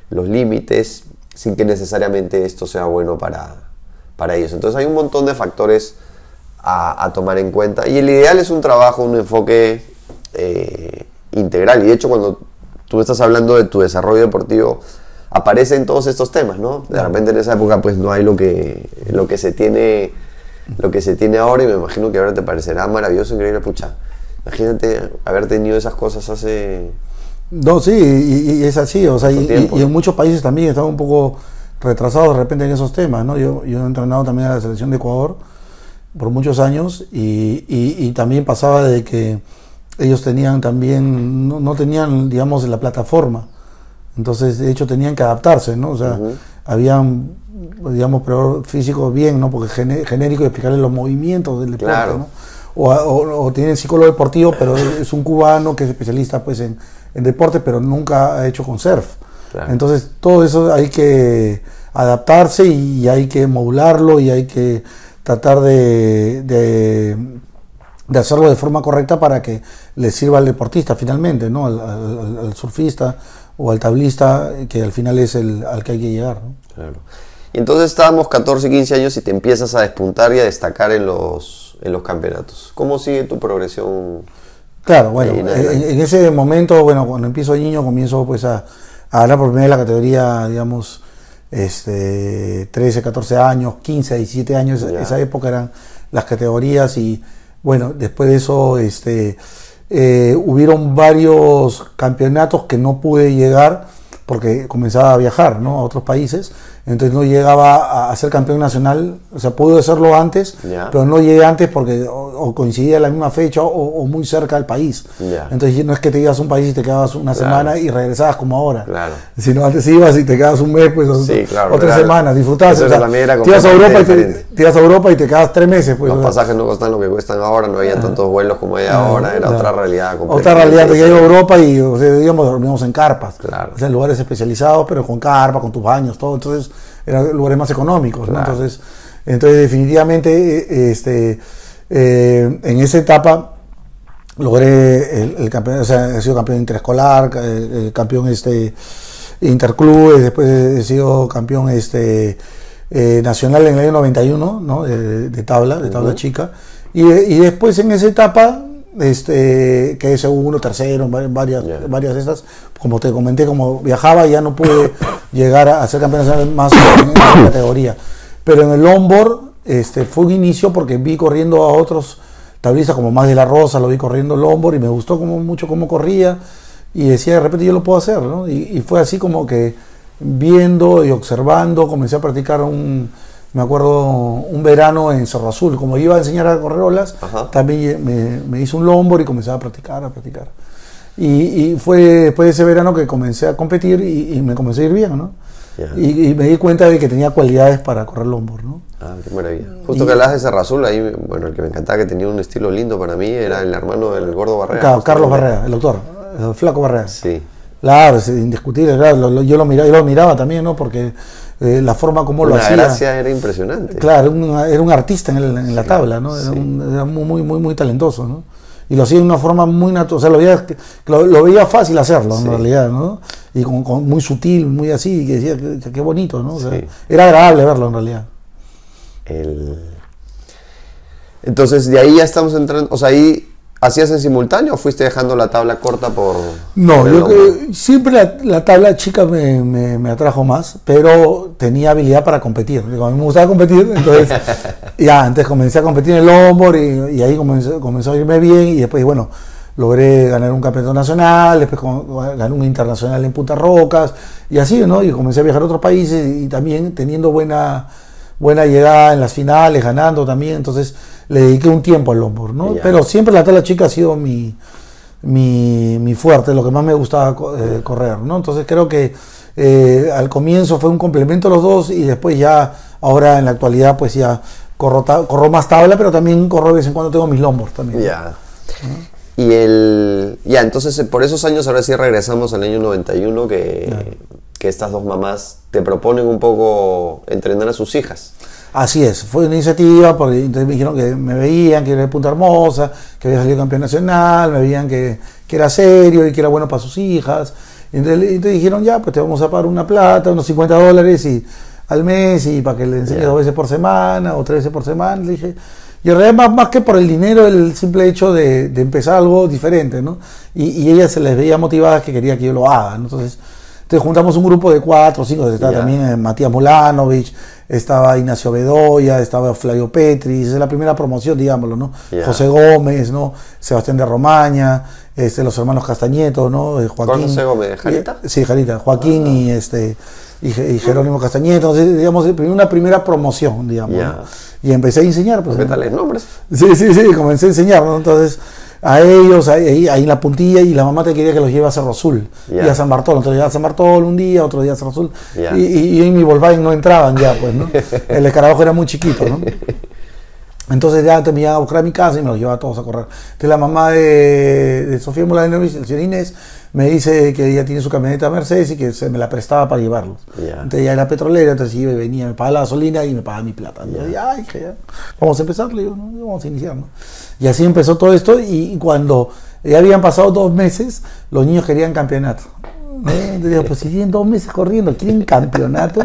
los límites, sin que necesariamente esto sea bueno para ellos. Entonces hay un montón de factores a tomar en cuenta. Y el ideal es un trabajo, un enfoque integral. Y de hecho cuando tú estás hablando de tu desarrollo deportivo, aparecen todos estos temas, ¿no? De repente en esa época pues no hay lo que se tiene ahora, y me imagino que ahora te parecerá maravilloso, increíble, pucha. Imagínate haber tenido esas cosas hace... No, sí, y es así, o sea, y en muchos países también están un poco retrasados de repente en esos temas, ¿no? Yo he entrenado también a la selección de Ecuador por muchos años y también pasaba de que ellos tenían también, no tenían, digamos, la plataforma, entonces de hecho tenían que adaptarse, ¿no? O sea, habían, digamos, pero físicos bien, ¿no? Porque genérico, y explicarles los movimientos del deporte, claro, ¿no? O tienen psicólogo deportivo, pero es un cubano que es especialista pues en deporte, pero nunca ha hecho con surf. Claro. Entonces todo eso hay que adaptarse y hay que modularlo y hay que tratar de hacerlo de forma correcta para que le sirva al deportista finalmente, ¿no? Al surfista o al tablista, que al final es al que hay que llegar, ¿no? Claro. Y entonces estábamos 14, 15 años y te empiezas a despuntar y a destacar en los campeonatos. ¿Cómo sigue tu progresión? Claro, bueno, en ese momento, bueno, cuando empiezo de niño, comienzo pues a ganar por primera vez la categoría, digamos, 13, 14 años, 15, 17 años, esa época eran las categorías, y bueno, después de eso hubieron varios campeonatos que no pude llegar porque comenzaba a viajar, ¿no? A otros países. entonces no llegaba a ser campeón nacional, o sea, pude hacerlo antes, pero no llegué antes porque o coincidía la misma fecha o muy cerca del país. Entonces no es que te ibas a un país y te quedabas una semana y regresabas como ahora, sino antes ibas y te quedabas un mes, pues otras semanas, disfrutabas. O sea, te ibas a Europa y te quedabas 3 meses. Pues, los pasajes no costan lo que cuestan ahora, no había tantos vuelos como hay ahora, era otra realidad. Otra realidad, te iba a Europa y o sea, digamos, dormíamos en carpas, o sea, en lugares especializados, pero con carpa, con tus baños, todo, entonces eran lugares más económicos, ¿no? Entonces definitivamente en esa etapa logré el campeón, o sea, he sido campeón interescolar, campeón interclubes, después he sido campeón nacional en el año 91, ¿no? de tabla chica, y después en esa etapa quedé segundo, tercero, varias de estas, como te comenté, como viajaba ya no pude llegar a ser campeón nacional más en esa categoría, pero en el longboard fue un inicio porque vi corriendo a otros tablistas como Max de la Rosa, lo vi corriendo longboard y me gustó mucho cómo corría y decía de repente yo lo puedo hacer, ¿no? Y fue así como que viendo y observando comencé a practicar me acuerdo un verano en Cerro Azul, como iba a enseñar a correr olas, también me hice un longboard y comencé a practicar. Y fue después de ese verano que comencé a competir y me comencé a ir bien, ¿no? Y me di cuenta de que tenía cualidades para correr longboard, ¿no? Ah, qué maravilla. Justo que hablas de Cerro Azul, ahí, bueno, el que me encantaba, que tenía un estilo lindo para mí, era el hermano del Gordo Barrea. Carlos Barrea, el doctor, el Flaco Barrea. Sí. Claro, es indiscutible, claro, yo lo miraba también, ¿no? Porque la forma como lo hacía. La gracia era impresionante. Claro, era un artista en la tabla, ¿no? Era muy talentoso, ¿no? Y lo hacía de una forma muy natural, o sea, lo veía fácil hacerlo en realidad, ¿no? Y muy sutil, muy así, y que decía, qué bonito, ¿no? O sea, era agradable verlo en realidad. Entonces, de ahí ya estamos entrando, o sea, ahí ¿hacías en simultáneo o fuiste dejando la tabla corta por...? No, siempre la tabla chica me atrajo más, pero tenía habilidad para competir. A mí me gustaba competir, entonces antes comencé a competir en el longboard y ahí comenzó a irme bien y después, bueno, logré ganar un campeonato nacional, después gané un internacional en Punta Rocas y así, ¿no? Y comencé a viajar a otros países y también teniendo buena llegada en las finales, ganando también, entonces le dediqué un tiempo al longboard, ¿no? Pero siempre la tabla chica ha sido mi fuerte, lo que más me gustaba correr, ¿no? Entonces creo que al comienzo fue un complemento los dos y después ya, ahora en la actualidad pues ya corro más tabla, pero también corro de vez en cuando, tengo mis longboards también. Y entonces por esos años, ahora sí regresamos al año 91, que estas dos mamás te proponen un poco entrenar a sus hijas. Así es, fue una iniciativa porque entonces me dijeron que me veían que era de Punta Hermosa, que había salido campeón nacional, me veían que era serio y que era bueno para sus hijas. Entonces dijeron, ya, pues te vamos a pagar una plata, unos $50 al mes y para que le enseñes 2 veces por semana o 3 veces por semana. Le dije, y en realidad más que por el dinero, el simple hecho de empezar algo diferente, ¿no? Y ellas se les veía motivadas que quería que yo lo haga, ¿no? Entonces juntamos un grupo de 4 o 5, estaba también Matías Mulanovich, estaba Ignacio Bedoya, estaba Flavio Petris, es la primera promoción, digámoslo, ¿no? José Gómez, ¿no? Sebastián de Romaña, los hermanos Castañeto, ¿no? Joaquín. ¿Cuál José Gómez? ¿Jarita? Sí, Jarita, Joaquín y Jerónimo Castañeto, entonces, digamos, una primera promoción, digamos, ¿no? Y empecé a enseñar. Pues, ¿qué tal los nombres? Sí, comencé a enseñar, ¿no? Entonces, a ellos, ahí en la puntilla, y la mamá te quería que los lleve a Cerro Azul y a San Bartolo. Entonces llevaba a San Bartolo un día, otro día a Cerro Azul, y en mi Volkswagen no entraban ya, pues, ¿no? El escarabajo era muy chiquito, ¿no? Entonces ya me iban a buscar a mi casa y me los llevaba a todos a correr. Entonces la mamá de Sofía Mulanovich, el señor Inés, me dice que ella tiene su camioneta Mercedes y que se me la prestaba para llevarlos. Entonces ella era petrolera, entonces iba y venía, me pagaba la gasolina y me pagaba mi plata. Y yo dije, ya, vamos a empezar, le digo, ¿no? Vamos a iniciar, ¿no? Y así empezó todo esto, y cuando ya habían pasado 2 meses, los niños querían campeonato. Entonces digo, pues si tienen 2 meses corriendo, ¿quieren campeonato?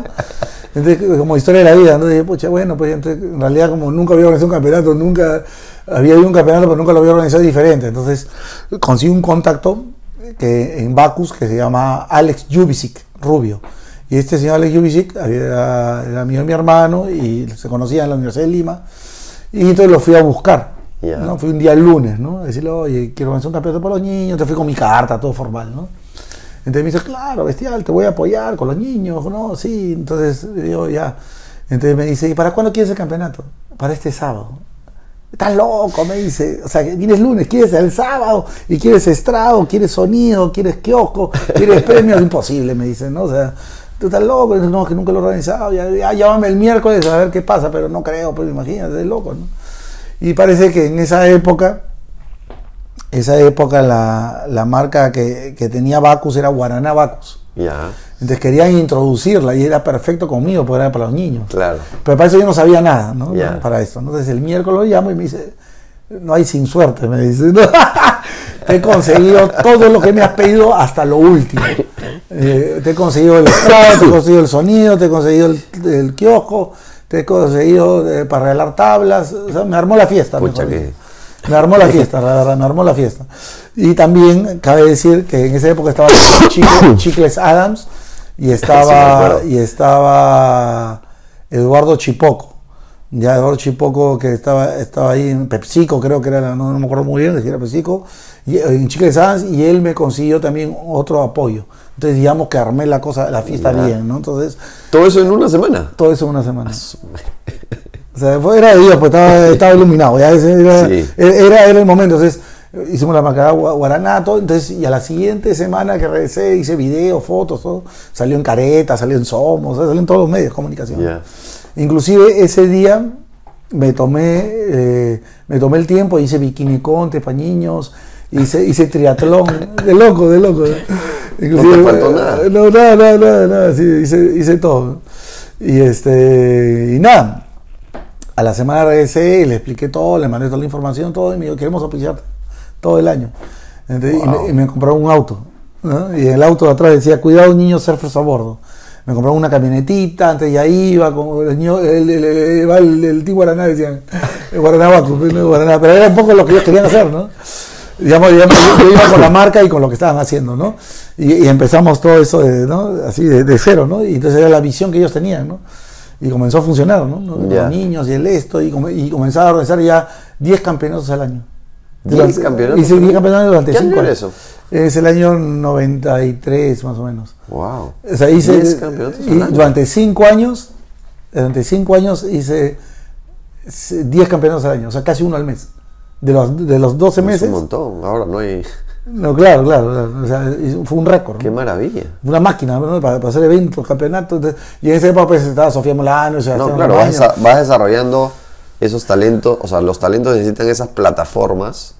Entonces, como historia de la vida, ¿no? Dije, pucha, bueno, pues entonces, en realidad como nunca había organizado un campeonato, nunca había habido un campeonato, pero nunca lo había organizado diferente. Entonces conseguí un contacto en Bacus que se llama Alex Jubicic, rubio. Y este señor Alex Jubicic era amigo de mi hermano y se conocía en la Universidad de Lima. Y entonces lo fui a buscar. ¿No? Fui un día el lunes, ¿no? A decirle, oye, quiero organizar un campeonato para los niños. Entonces fui con mi carta, todo formal, ¿no? Entonces me dice, claro, Bestial, te voy a apoyar con los niños, ¿no? Sí, entonces yo ya. Entonces me dice, ¿y para cuándo quieres el campeonato? Para este sábado. Estás loco, me dice. O sea, vienes lunes, quieres el sábado, y quieres estrado, quieres sonido, quieres kiosco, quieres premios, imposible, me dice, ¿no? O sea, tú estás loco, no, que nunca lo he organizado, ya llámame el miércoles a ver qué pasa, pero no creo, pues imagínate, es loco, ¿no? Y parece que en esa época la marca que tenía Bacus era Guaraná Bacus. Ya. Entonces querían introducirla y era perfecto conmigo porque era para los niños. Claro. Pero para eso yo no sabía nada, ¿no? Yeah. Para eso. Entonces el miércoles lo llamo y me dice, no hay sin suerte, me dice. ¿No? Te he conseguido todo lo que me has pedido hasta lo último. Te he conseguido el estrado, te he conseguido el sonido, te he conseguido el kiosco, te he conseguido para regalar tablas. O sea, me armó la fiesta. Pucha que... Me armó la fiesta, la verdad, me armó la fiesta. Y también cabe decir que en esa época estaba Chicles Adams y estaba Eduardo Chipoco. Ya Eduardo Chipoco que estaba ahí en PepsiCo, creo que era, no me acuerdo muy bien, si era PepsiCo, y en Chicles Adams, y él me consiguió también otro apoyo. Entonces digamos que armé la fiesta bien, ¿no? Entonces, ¿todo eso en una semana? Todo eso en una semana. O sea, era de Dios, pues estaba iluminado, ya era el momento. Entonces hicimos la marca Guaraná, todo, entonces, y a la siguiente semana que regresé hice videos, fotos, todo, salió en Careta, salió en Somos, salió en todos los medios de comunicación. Yeah. Inclusive ese día me tomé el tiempo, hice bikini contest para niños, hice triatlón, de loco. Inclusive, no te faltó nada. Nada, sí, hice todo. Y nada. A la semana regresé y le expliqué todo, le mandé toda la información, todo, y me dijo, queremos auspiciarte todo el año. Entonces, Wow. y me compraron un auto, ¿no? Y el auto de atrás decía, cuidado niños surfers a bordo. Me compraron una camionetita, antes ya iba, como el Team Guaraná, decían, Guaraná Bacus, pero era un poco lo que ellos querían hacer, ¿no? Digamos, yo iba con la marca y con lo que estaban haciendo, ¿no? Y empezamos todo eso, ¿no? Así de cero, ¿no? Y entonces era la visión que ellos tenían, ¿no? Y comenzó a funcionar, ¿no? Yeah. Los niños y y comenzaba a organizar ya 10 campeonatos al año. 10 campeonatos. Hice 10 campeonatos durante 5 año años. era eso? Es el año 93 más o menos. Wow. O sea, hice 10 campeonatos al año. durante 5 años hice 10 campeonatos al año, o sea, casi uno al mes. De los 12 meses. Es un montón, ahora no hay... No, claro. O sea, fue un récord. Qué maravilla. Una máquina, ¿no? para hacer eventos, campeonatos. Y en esa época pues estaba Sofía Molano. No, claro, vas desarrollando esos talentos, o sea, los talentos necesitan esas plataformas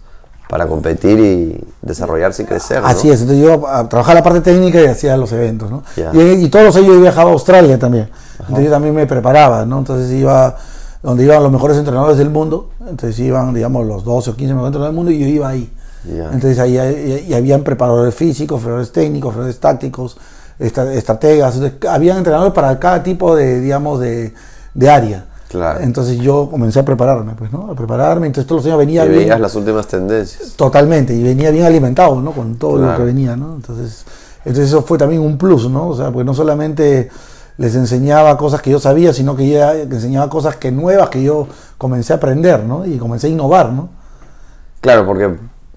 para competir y desarrollarse y crecer, ¿no? Así es, entonces yo trabajaba la parte técnica y hacía los eventos, ¿no? Yeah. Y todos los años yo viajaba a Australia también. Ajá. Entonces yo también me preparaba, ¿no? Entonces iba donde iban los mejores entrenadores del mundo, entonces iban, digamos, los 12 o 15 mejores entrenadores del mundo y yo iba ahí. Yeah. Entonces ahí habían preparadores físicos, preparadores técnicos, preparadores tácticos, estrategas, entonces, habían entrenadores para cada tipo de, digamos, de área. Claro. Entonces yo comencé a prepararme, pues, ¿no? A prepararme, entonces todos los años venía bien. Y veías bien, las últimas tendencias. Totalmente, y venía bien alimentado, ¿no? Con todo lo que venía, ¿no? Entonces eso fue también un plus, ¿no? O sea, porque no solamente les enseñaba cosas que yo sabía, sino que ya enseñaba cosas nuevas que yo comencé a aprender, ¿no? Y comencé a innovar, ¿no? Claro, porque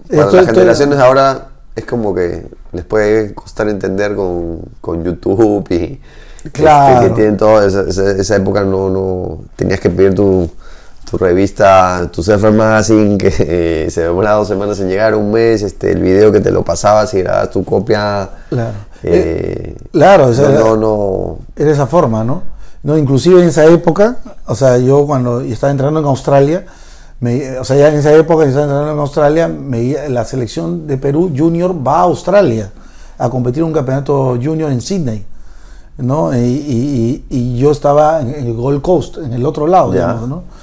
para las generaciones ahora es como que les puede costar entender con YouTube y claro. Que tienen todo, esa época no tenías que pedir tu revista, tu Surfer Magazine, que se demoraba 2 semanas en llegar, un mes, el video que te lo pasabas y grababas tu copia. Claro. Claro, o sea, era esa forma, ¿no? Inclusive en esa época, o sea, yo cuando estaba entrenando en Australia, ya en esa época estaba entrenando en Australia, la selección de Perú Junior va a Australia a competir en un campeonato junior en Sydney, ¿no? Y yo estaba en el Gold Coast, en el otro lado, digamos, ¿no?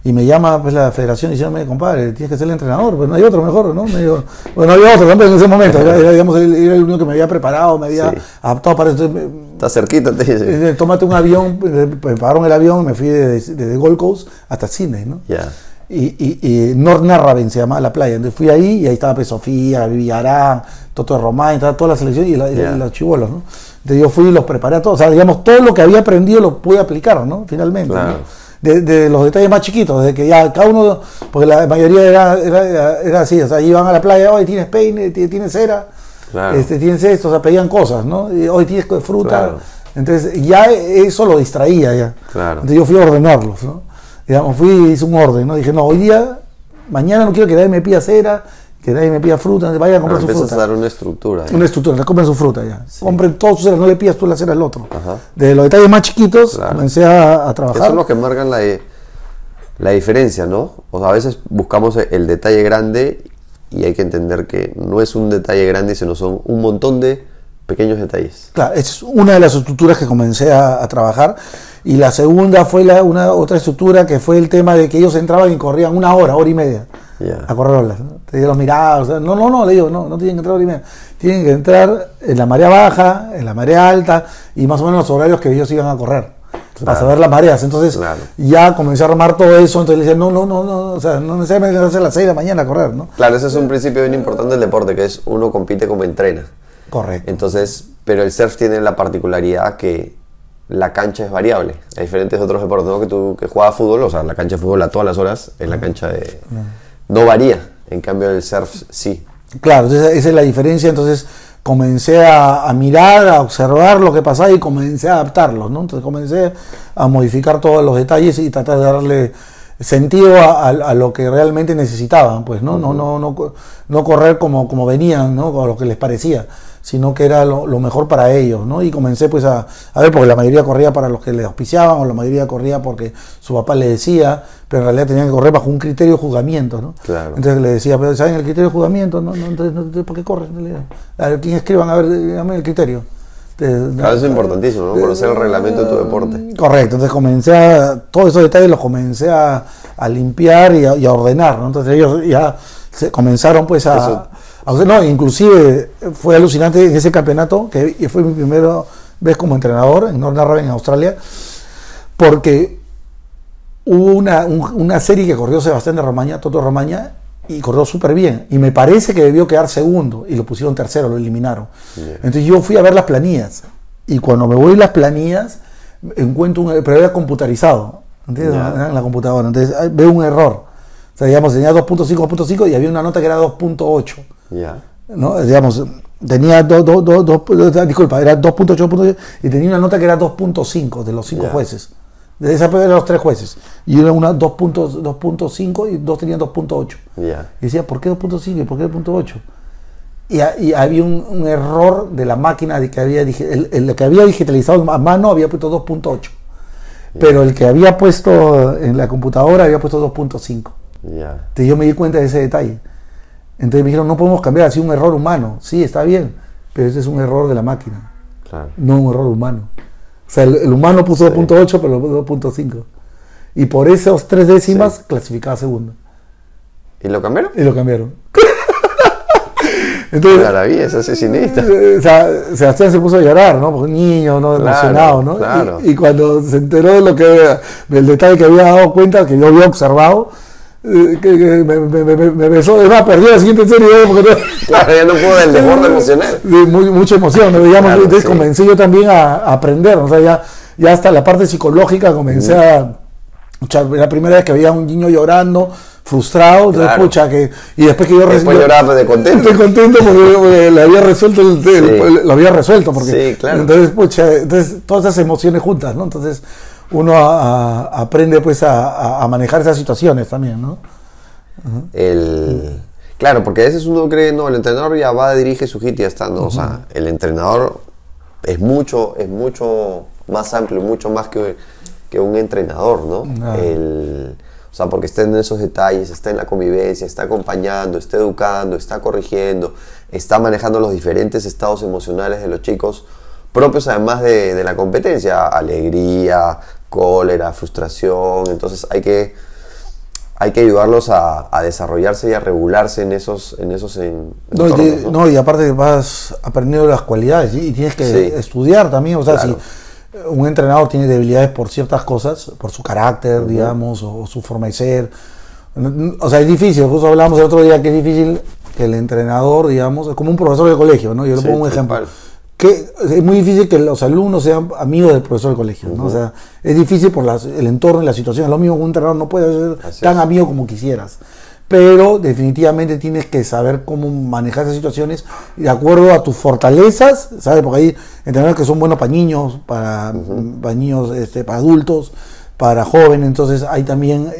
Y me llama pues la federación y dice, compadre, tienes que ser el entrenador, pues no hay otro mejor, ¿no? Bueno, no había otro también en ese momento, era digamos, era el único que me había preparado, me había adaptado para eso. Está cerquita, te dice. Tómate un avión, me pagaron el avión, me fui desde Gold Coast hasta Sydney, ¿no? Yeah. Y North Narrabeen se llamaba la playa, entonces fui ahí y ahí estaba pues, Sofía, Villarán, Toto de Román, estaba toda la selección y los chibolos, ¿no? Entonces yo fui y los preparé a todos, o sea, digamos, todo lo que había aprendido lo pude aplicar, ¿no? Finalmente, claro. ¿no? De los detalles más chiquitos, de que ya cada uno, porque la mayoría era así, o sea, iban a la playa, hoy tienes peine, tienes cera, Claro. Tienes esto, o sea, pedían cosas, ¿no? Y hoy tienes fruta. Claro. Entonces ya eso lo distraía ya. Claro. Entonces yo fui a ordenarlos, ¿no? Digamos, hice un orden, ¿no? Dije, no, hoy día, mañana no quiero que nadie me pida cera, que nadie me pida fruta, vayan a comprar su fruta. Empiezas a dar una estructura. Una estructura, compren su fruta ya. Sí. Compren todos sus ceras, no le pidas tú la cera al otro. Ajá. De los detalles más chiquitos, Claro. comencé a trabajar. Eso es lo que marcan la diferencia, ¿no? O sea, a veces buscamos el detalle grande y hay que entender que no es un detalle grande, sino son un montón de pequeños detalles. Claro, esa es una de las estructuras que comencé a trabajar. Y la segunda fue otra estructura que fue el tema de que ellos entraban y corrían una hora y media Yeah. a correr olas, ¿no? Te los miraba, o sea, no, le digo, no tienen que entrar hora y media. Tienen que entrar en la marea baja, en la marea alta y más o menos los horarios que ellos iban a correr. Para saber las mareas. Entonces ya comencé a armar todo eso, entonces le decía, no, o sea, no necesariamente hacer a las 6 de la mañana a correr, ¿no? Claro, ese es un principio bien importante del deporte, que es uno compite como entrena. Correcto. Entonces, pero el surf tiene la particularidad que la cancha es variable, a diferentes de otros deportes, ¿no? Que tú que juegas fútbol, o sea, la cancha de fútbol a todas las horas es la cancha de... No varía, en cambio el surf sí. Claro, entonces esa es la diferencia, entonces comencé a mirar, a observar lo que pasaba y comencé a adaptarlos, ¿no? Entonces comencé a modificar todos los detalles y tratar de darle sentido a lo que realmente necesitaban, pues, ¿no? No correr como venían, ¿no? Con lo que les parecía, sino que era lo mejor para ellos, ¿no? Y comencé pues a ver, porque la mayoría corría para los que les auspiciaban, o la mayoría corría porque su papá le decía, pero en realidad tenían que correr bajo un criterio de juzgamiento, ¿no? Claro. Entonces le decía, pero ¿saben el criterio de juzgamiento? Entonces, ¿por qué corres? A ver, ¿quién escriban? A ver, dame el criterio. Claro, eso es importantísimo, ¿no? Conocer el reglamento de tu deporte. Correcto, entonces todos esos detalles los comencé a limpiar y a ordenar, ¿no? Entonces ellos ya comenzaron pues no, inclusive fue alucinante en ese campeonato, que fue mi primera vez como entrenador en Northern Raven en Australia, porque hubo una serie que corrió Sebastián de Romaña, Toto Romaña, y corrió súper bien, y me parece que debió quedar segundo, y lo pusieron tercero, lo eliminaron. Yeah. Entonces yo fui a ver las planillas, y cuando me voy a las planillas, encuentro pero era computarizado, ¿entiendes? Yeah. En la computadora, entonces veo un error. O sea, digamos, tenía 2.5 y había una nota que era 2.8. Yeah. ¿No? Digamos, tenía disculpa, era 2.8 y tenía una nota que era 2.5 de los 5 jueces. De esa de los 3 jueces. Y era una 2.5 y dos tenían 2.8. Yeah. Y decía, ¿por qué 2.5 y por qué 2.8? Y había un error de la máquina de que el que había digitalizado a mano había puesto 2.8. Yeah. Pero el que había puesto en la computadora había puesto 2.5. Yeah. Entonces yo me di cuenta de ese detalle. Entonces me dijeron, no podemos cambiar, así un error humano. Sí, está bien, pero ese es un error de la máquina. Claro. No un error humano. O sea, el humano puso 2.8, pero lo puso 2.5. Y por esos 3 décimas clasificaba segundo. ¿Y lo cambiaron? Y lo cambiaron. Entonces, maravilla, es asesinista. O sea, Sebastián se puso a llorar, ¿no? Porque un niño, ¿no? Emocionado, ¿no? Claro. Y cuando se enteró de del detalle que había dado cuenta, que yo había observado, que me besó, además perdió la siguiente serie porque claro, ya no pudo del deporte emocional, mucha emoción, ¿no? Digamos, claro, entonces sí. Comencé yo también a aprender, o sea, ya hasta la parte psicológica comencé a, o sea, la primera vez que veía a un niño llorando frustrado, entonces claro. Pucha, y después que yo después lloraba de contento porque le había resuelto lo había resuelto, porque sí, claro. Entonces todas esas emociones juntas, ¿no? Entonces uno aprende pues a manejar esas situaciones también, ¿no? Claro, porque a veces uno cree, no, el entrenador ya va, dirige su hit y ya está, no, o sea, el entrenador es mucho más amplio, mucho más que un entrenador, ¿no? O sea, porque está en esos detalles, está en la convivencia, está acompañando, está educando, está corrigiendo, está manejando los diferentes estados emocionales de los chicos, propios además de la competencia, alegría, cólera, frustración. Entonces hay que ayudarlos a desarrollarse y a regularse en esos entornos, ¿no? Y aparte vas aprendiendo las cualidades y tienes que estudiar también, o sea, claro. Si un entrenador tiene debilidades por ciertas cosas, por su carácter, digamos, o su forma de ser, o sea, es difícil, justo hablábamos el otro día que es difícil que el entrenador, digamos, es como un profesor de colegio, ¿no? Yo le pongo un ejemplo. Que es muy difícil que los alumnos sean amigos del profesor del colegio, ¿no? O sea, es difícil por el entorno y la situación. Es lo mismo que un entrenador no puede ser tan amigo como quisieras. pero definitivamente tienes que saber cómo manejar esas situaciones de acuerdo a tus fortalezas, ¿sabes? Porque hay entrenadores que son buenos para niños, para niños, para adultos, para jóvenes, entonces hay también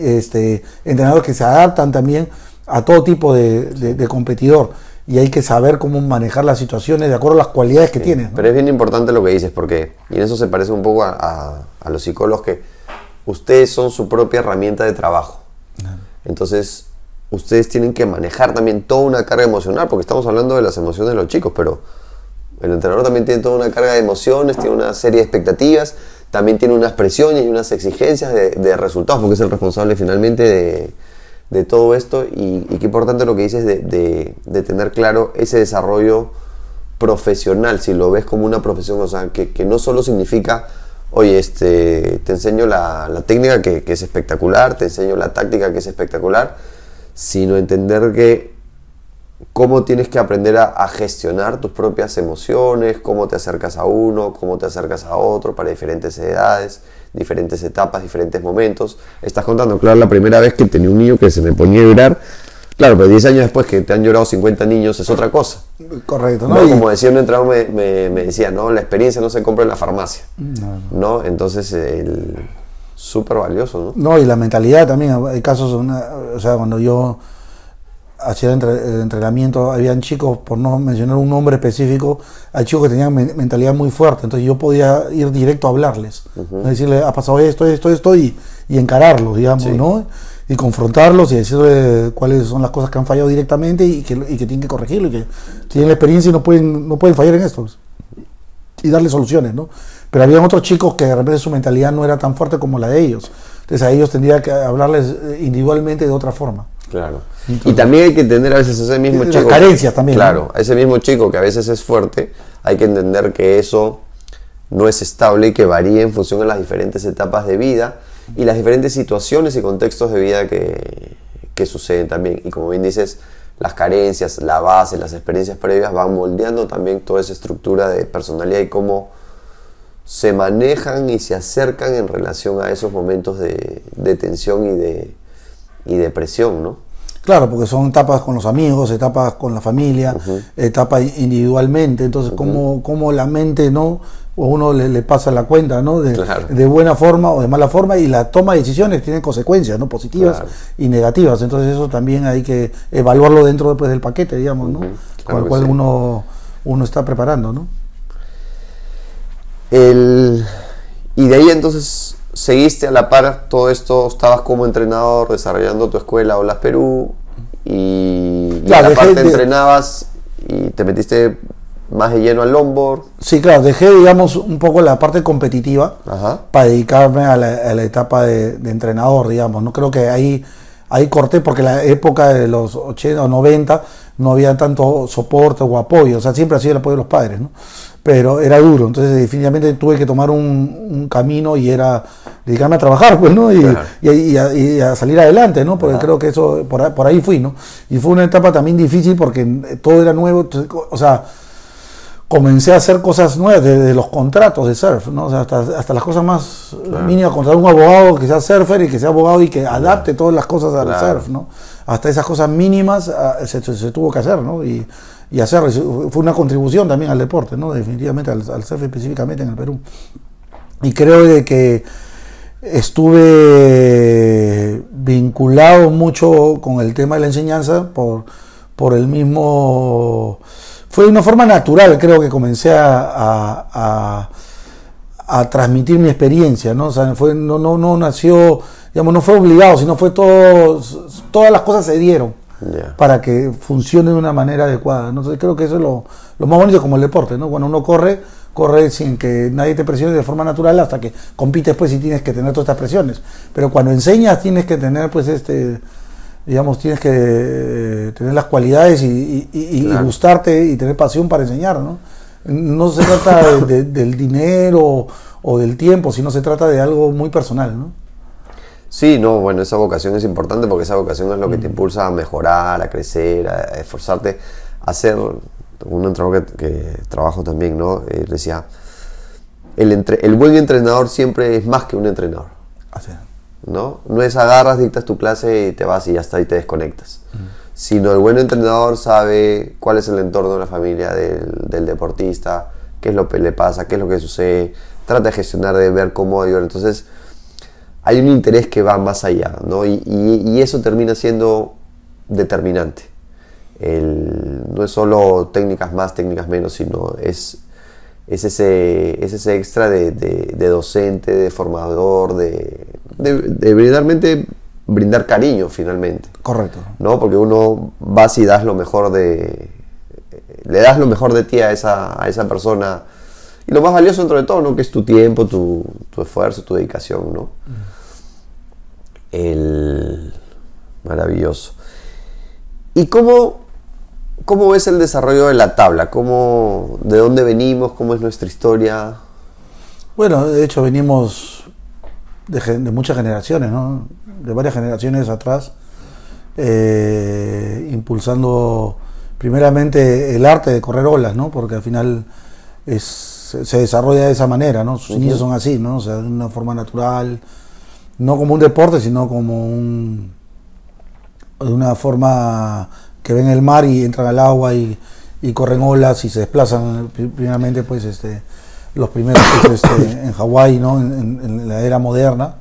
entrenadores que se adaptan también a todo tipo de competidor, y hay que saber cómo manejar las situaciones de acuerdo a las cualidades que tienes, ¿no? Pero es bien importante lo que dices, porque, y en eso se parece un poco a los psicólogos, que ustedes son su propia herramienta de trabajo. Entonces, ustedes tienen que manejar también toda una carga emocional, porque estamos hablando de las emociones de los chicos, pero el entrenador también tiene toda una carga de emociones, tiene una serie de expectativas, también tiene unas presiones y unas exigencias de resultados, porque es el responsable finalmente de todo esto. Y qué importante lo que dices de tener claro ese desarrollo profesional, si lo ves como una profesión, o sea, que no solo significa, oye, te enseño la técnica que es espectacular, te enseño la táctica que es espectacular, sino entender que cómo tienes que aprender a gestionar tus propias emociones, cómo te acercas a uno, cómo te acercas a otro para diferentes edades, diferentes etapas, diferentes momentos. Estás contando, claro, la primera vez que tenía un niño que se me ponía a llorar, claro, pero 10 años después que te han llorado 50 niños es otra cosa. Correcto, ¿no? Como decía un entrenador, me decía, no, la experiencia no se compra en la farmacia, ¿no? Entonces, súper valioso, ¿no? No, y la mentalidad también. Hay casos, o sea, cuando yo hacía el entrenamiento, habían chicos, por no mencionar un nombre específico, hay chicos que tenían mentalidad muy fuerte, entonces yo podía ir directo a hablarles, decirle, ha pasado esto, y encararlos, digamos, sí, ¿no? Y confrontarlos y decirle cuáles son las cosas que han fallado directamente y que tienen que corregirlo, y que tienen la experiencia y no pueden fallar en esto, y darle soluciones, ¿no? Pero había otros chicos que de repente su mentalidad no era tan fuerte como la de ellos, entonces a ellos tendría que hablarles individualmente de otra forma. Claro. Entonces, y también hay que entender a veces ese mismo chico, carencias también, claro, ¿no? A ese mismo chico que a veces es fuerte, hay que entender que eso no es estable y que varía en función de las diferentes etapas de vida y las diferentes situaciones y contextos de vida que suceden también. Y como bien dices, las carencias, la base, las experiencias previas van moldeando también toda esa estructura de personalidad y cómo se manejan y se acercan en relación a esos momentos de tensión y de presión, ¿no? Claro, porque son etapas con los amigos, etapas con la familia, etapas individualmente, entonces cómo la mente, ¿no? O uno le pasa la cuenta, ¿no? De buena forma o de mala forma, y la toma de decisiones tiene consecuencias, ¿no? Positivas y negativas, entonces eso también hay que evaluarlo dentro después del paquete, digamos, ¿no? Con el cual uno está preparando, ¿no? Y de ahí entonces seguiste a la par todo esto, estabas como entrenador desarrollando tu escuela Olas Perú y a la par te entrenabas y te metiste más de lleno al longboard. Sí, claro, dejé, digamos, un poco la parte competitiva para dedicarme a la etapa de entrenador, digamos. No creo que ahí corté, porque la época de los 80 o 90 no había tanto soporte o apoyo, o sea, siempre ha sido el apoyo de los padres, ¿no? Pero era duro, entonces definitivamente tuve que tomar un camino y era dedicarme a trabajar, pues, ¿no? Y a salir adelante, ¿no? Porque creo que eso, por ahí fui, ¿no? Y fue una etapa también difícil porque todo era nuevo, o sea, comencé a hacer cosas nuevas, desde los contratos de surf, ¿no? O sea, hasta las cosas más mínimas, contratar un abogado que sea surfer y que sea abogado y que adapte todas las cosas al surf, ¿no? Hasta esas cosas mínimas se tuvo que hacer, ¿no? Y hacer, fue una contribución también al deporte, ¿no? Definitivamente al surf específicamente en el Perú. Y creo de que estuve vinculado mucho con el tema de la enseñanza por el mismo... Fue de una forma natural, creo que comencé a transmitir mi experiencia, ¿no? O sea, no nació, digamos, no fue obligado, sino fue todas las cosas se dieron para que funcione de una manera adecuada, ¿no? Entonces creo que eso es lo más bonito como el deporte, ¿no? Cuando uno corre sin que nadie te presione, de forma natural, hasta que compites, pues, y tienes que tener todas estas presiones. Pero cuando enseñas tienes que tener, pues, digamos, tienes que tener las cualidades y gustarte y tener pasión para enseñar, ¿no? No se trata del dinero o del tiempo, sino se trata de algo muy personal, ¿no? Sí, no, bueno, esa vocación es importante porque esa vocación es lo que te impulsa a mejorar, a crecer, a esforzarte, a ser un entrenador que trabajo también, ¿no? Decía, el buen entrenador siempre es más que un entrenador. Así. ¿no? No es agarras, dictas tu clase y te vas y ya está y te desconectas. Sino el buen entrenador sabe cuál es el entorno de la familia del deportista, qué es lo que le pasa, qué es lo que sucede, trata de gestionar, de ver cómo ayudar. Entonces hay un interés que va más allá, ¿no? Y eso termina siendo determinante. No es solo técnicas más, técnicas menos, sino es ese extra de docente, de formador, de realmente brindar cariño finalmente. Correcto. ¿No? Porque uno vas y das lo mejor le das lo mejor de ti a esa persona. Y lo más valioso dentro de todo, ¿no? Que es tu tiempo, tu esfuerzo, tu dedicación, ¿no? Maravilloso. ¿Y cómo ves el desarrollo de la tabla? ¿De dónde venimos? ¿Cómo es nuestra historia? Bueno, de hecho venimos de muchas generaciones, ¿no? De varias generaciones atrás, impulsando primeramente el arte de correr olas, ¿no? Porque al final se desarrolla de esa manera, ¿no? Sus inicios son así, ¿no? O sea, de una forma natural, no como un deporte, sino como de una forma que ven el mar y entran al agua y corren olas y se desplazan primeramente, pues, los primeros pues, en Hawái, ¿no? En la era moderna,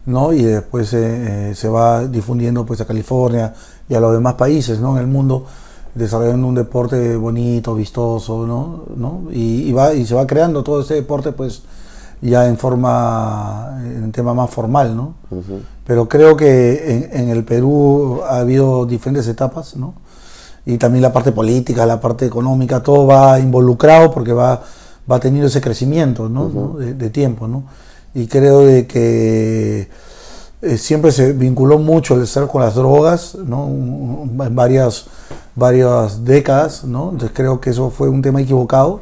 ¿no? Y después se va difundiendo pues a California y a los demás países, ¿no? En el mundo, desarrollando un deporte bonito, vistoso, ¿no? Y se va creando todo este deporte pues ya en tema más formal, ¿no? Pero creo que en el Perú ha habido diferentes etapas, ¿no? Y también la parte política, la parte económica, todo va involucrado porque va teniendo ese crecimiento, ¿no? De tiempo, ¿no? Y creo de que siempre se vinculó mucho el estar con las drogas, ¿no? En varias décadas, ¿no? Entonces creo que eso fue un tema equivocado,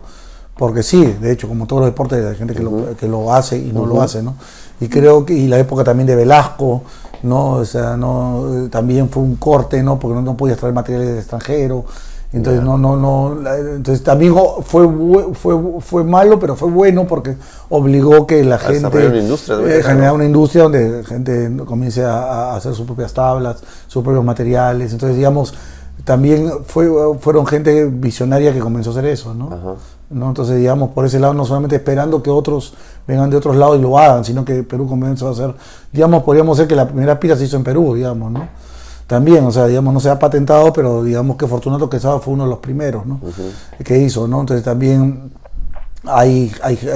porque sí, de hecho, como todos los deportes, hay gente que lo hace y no lo hace, ¿no? Y creo que la época también de Velasco, ¿no? O sea, también fue un corte, ¿no? Porque no podías traer materiales del extranjero. Entonces entonces también fue malo, pero fue bueno porque obligó que la gente generara una industria donde la gente comience a hacer sus propias tablas, sus propios materiales. Entonces, digamos, también fueron gente visionaria que comenzó a hacer eso, ¿no? Entonces, digamos, por ese lado, no solamente esperando que otros vengan de otros lados y lo hagan, sino que Perú comenzó a hacer, digamos, podríamos decir que la primera pira se hizo en Perú, digamos, ¿no? También, o sea, digamos, no se ha patentado, pero digamos que Fortunato Quesada fue uno de los primeros, ¿no? Que hizo, ¿no? Entonces también hay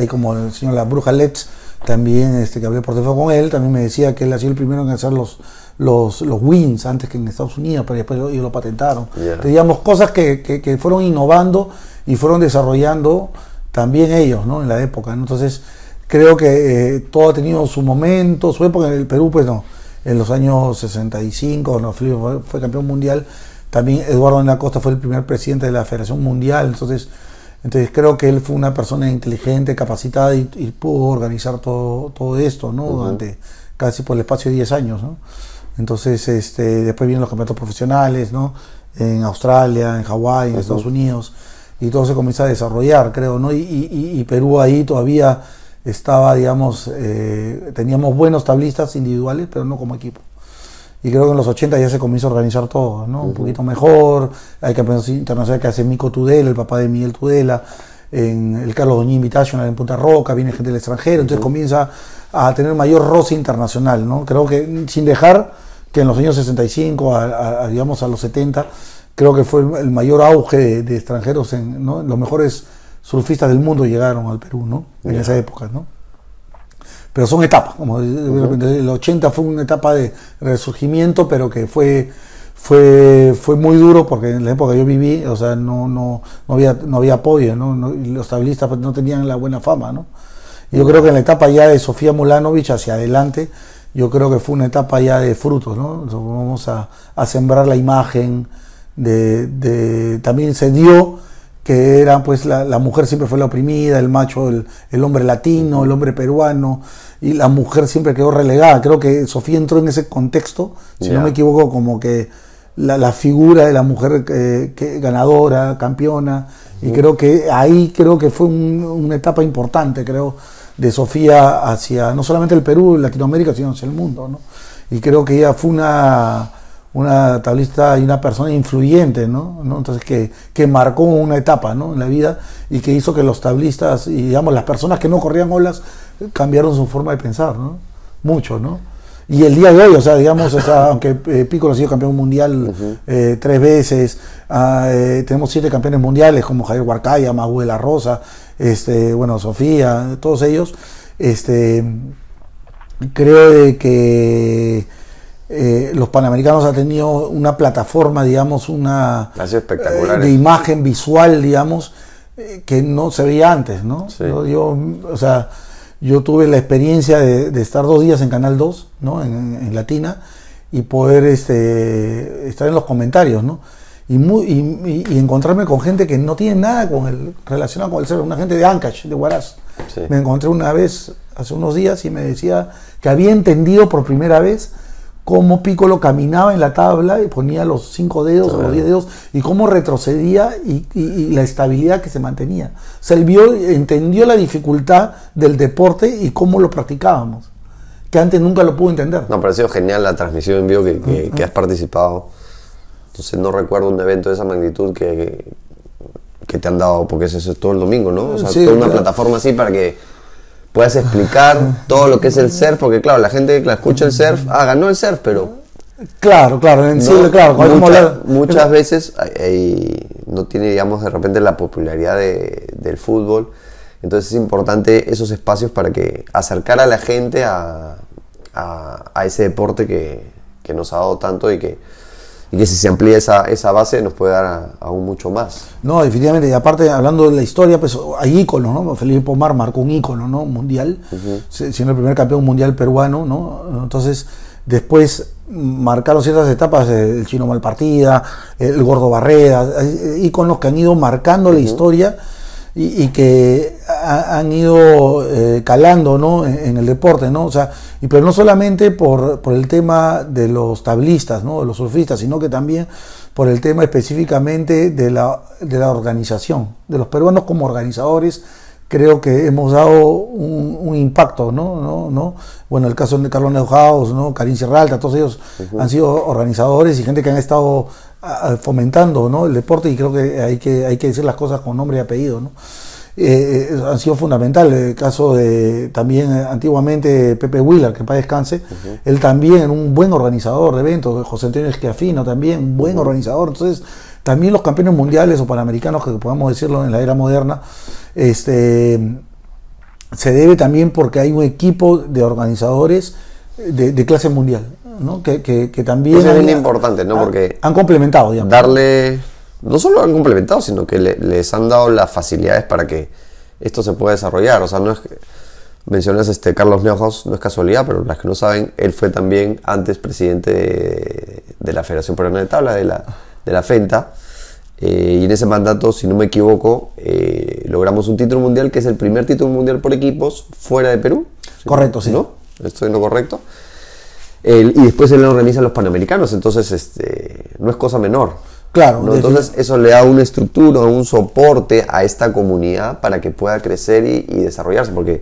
como el señor La Bruja Letts, también que hablé por teléfono con él, también me decía que él ha sido el primero en hacer los wins antes que en Estados Unidos, pero después ellos lo patentaron. Entonces, digamos, cosas que fueron innovando y fueron desarrollando también ellos, ¿no? En la época, ¿no? Entonces creo que todo ha tenido su momento, su época. En el Perú, pues no. En los años 65, cuando fue campeón mundial, también Eduardo de la Costa fue el primer presidente de la Federación Mundial. Entonces creo que él fue una persona inteligente, capacitada y pudo organizar todo esto, ¿no? Durante casi por el espacio de 10 años, ¿no? Entonces después vienen los campeonatos profesionales, ¿no? En Australia, en Hawái, en Estados Unidos, y todo se comienza a desarrollar, creo, ¿no? Y Perú ahí todavía estaba, digamos, teníamos buenos tablistas individuales, pero no como equipo. Y creo que en los 80 ya se comenzó a organizar todo, ¿no? Un poquito mejor. Hay campeonatos internacionales que hace Mico Tudela, el papá de Miguel Tudela, en el Carlos Doñí Invitational en Punta Roca, viene gente del extranjero, entonces comienza a tener mayor roce internacional, ¿no? Creo que sin dejar que en los años 65 digamos a los 70, creo que fue el mayor auge de extranjeros, ¿no? Los mejores surfistas del mundo llegaron al Perú, ¿no? En esa época, ¿no? Pero son etapas, como el 80 fue una etapa de resurgimiento, pero que fue muy duro porque en la época que yo viví, o sea, no había apoyo, ¿no? Y los tablistas no tenían la buena fama, ¿no? Y yo creo que en la etapa ya de Sofía Mulanovich hacia adelante, yo creo que fue una etapa ya de frutos, ¿no? Vamos a sembrar la imagen también se dio que era pues la mujer siempre fue la oprimida, el macho, el hombre latino, el hombre peruano, y la mujer siempre quedó relegada. Creo que Sofía entró en ese contexto, si no me equivoco, como que la figura de la mujer que ganadora, campeona, y creo que ahí fue una etapa importante, creo, de Sofía hacia no solamente el Perú, Latinoamérica, sino hacia el mundo, ¿no? Y creo que ella fue una tablista y una persona influyente, ¿no? Entonces que marcó una etapa, ¿no?, en la vida, y que hizo que los tablistas y, digamos, las personas que no corrían olas cambiaron su forma de pensar, ¿no? Mucho, ¿no? Y el día de hoy, o sea, digamos, aunque Piccolo ha sido campeón mundial 3 veces, tenemos 7 campeones mundiales como Javier Huarcaya, Magu de la Rosa, bueno, Sofía, todos ellos, creo de que los Panamericanos han tenido una plataforma, digamos, de imagen visual, digamos, que no se veía antes, ¿no? Sí. Yo tuve la experiencia de estar 2 días en Canal 2, ¿no?, en Latina, y poder estar en los comentarios, ¿no? Y encontrarme con gente que no tiene nada relacionado con el surf, una gente de Ancash, de Huaraz. Sí. Me encontré una vez, hace unos días, y me decía que había entendido por primera vez cómo Piccolo caminaba en la tabla y ponía los 5 dedos o los 10 dedos, y cómo retrocedía y la estabilidad que se mantenía. O sea, él entendió la dificultad del deporte y cómo lo practicábamos, que antes nunca lo pudo entender. No, pero ha sido genial la transmisión en vivo que has participado. Entonces no recuerdo un evento de esa magnitud que te han dado, porque eso es todo el domingo, ¿no? O sea, sí, toda una plataforma así para que puedas explicar todo lo que es el surf, porque claro, la gente que escucha el surf, ganó el surf, pero... Claro, muchas veces no tiene, digamos, de repente la popularidad del fútbol, entonces es importante esos espacios para que acercar a la gente a ese deporte que nos ha dado tanto y que si se amplía esa base nos puede dar aún mucho más. No, definitivamente, y aparte, hablando de la historia, pues hay íconos, ¿no? Felipe Pomar marcó un ícono, ¿no?, mundial, siendo el primer campeón mundial peruano, ¿no? Entonces, después marcaron ciertas etapas, el Chino Malpartida, el Gordo Barreda, íconos que han ido marcando la historia y que han ido calando, ¿no?, en el deporte, ¿no? O sea, pero no solamente por el tema de los tablistas, ¿no?, de los surfistas, sino que también por el tema específicamente de la organización, de los peruanos como organizadores. Creo que hemos dado un impacto, ¿no? Bueno, el caso de Carlos Neuhaus, ¿no?, Karim Sierralta, todos ellos han sido organizadores y gente que han estado fomentando, ¿no?, el deporte, y creo que hay que decir las cosas con nombre y apellido, ¿no? Han sido fundamental. El caso de también antiguamente Pepe Wheeler, que en paz descanse, él también era un buen organizador de eventos. José Antonio Esquiafino también, un buen organizador. Entonces, también los campeones mundiales o panamericanos, que podamos decirlo en la era moderna, se debe también porque hay un equipo de organizadores de clase mundial, ¿no? Que también eso es bien importante, ¿no? Porque han complementado, digamos. No solo han complementado, sino que les han dado las facilidades para que esto se pueda desarrollar. O sea, no es que mencionas Carlos Neuhaus, no es casualidad, pero las que no saben, él fue también antes presidente de la Federación Peruana de Tabla, de la FENTA, y en ese mandato, si no me equivoco, logramos un título mundial, que es el primer título mundial por equipos fuera de Perú. Correcto, sí. ¿No? ¿Estoy en lo correcto? Y después él organiza los Panamericanos, entonces no es cosa menor. Claro, ¿no? Entonces eso le da una estructura, un soporte a esta comunidad para que pueda crecer y desarrollarse, porque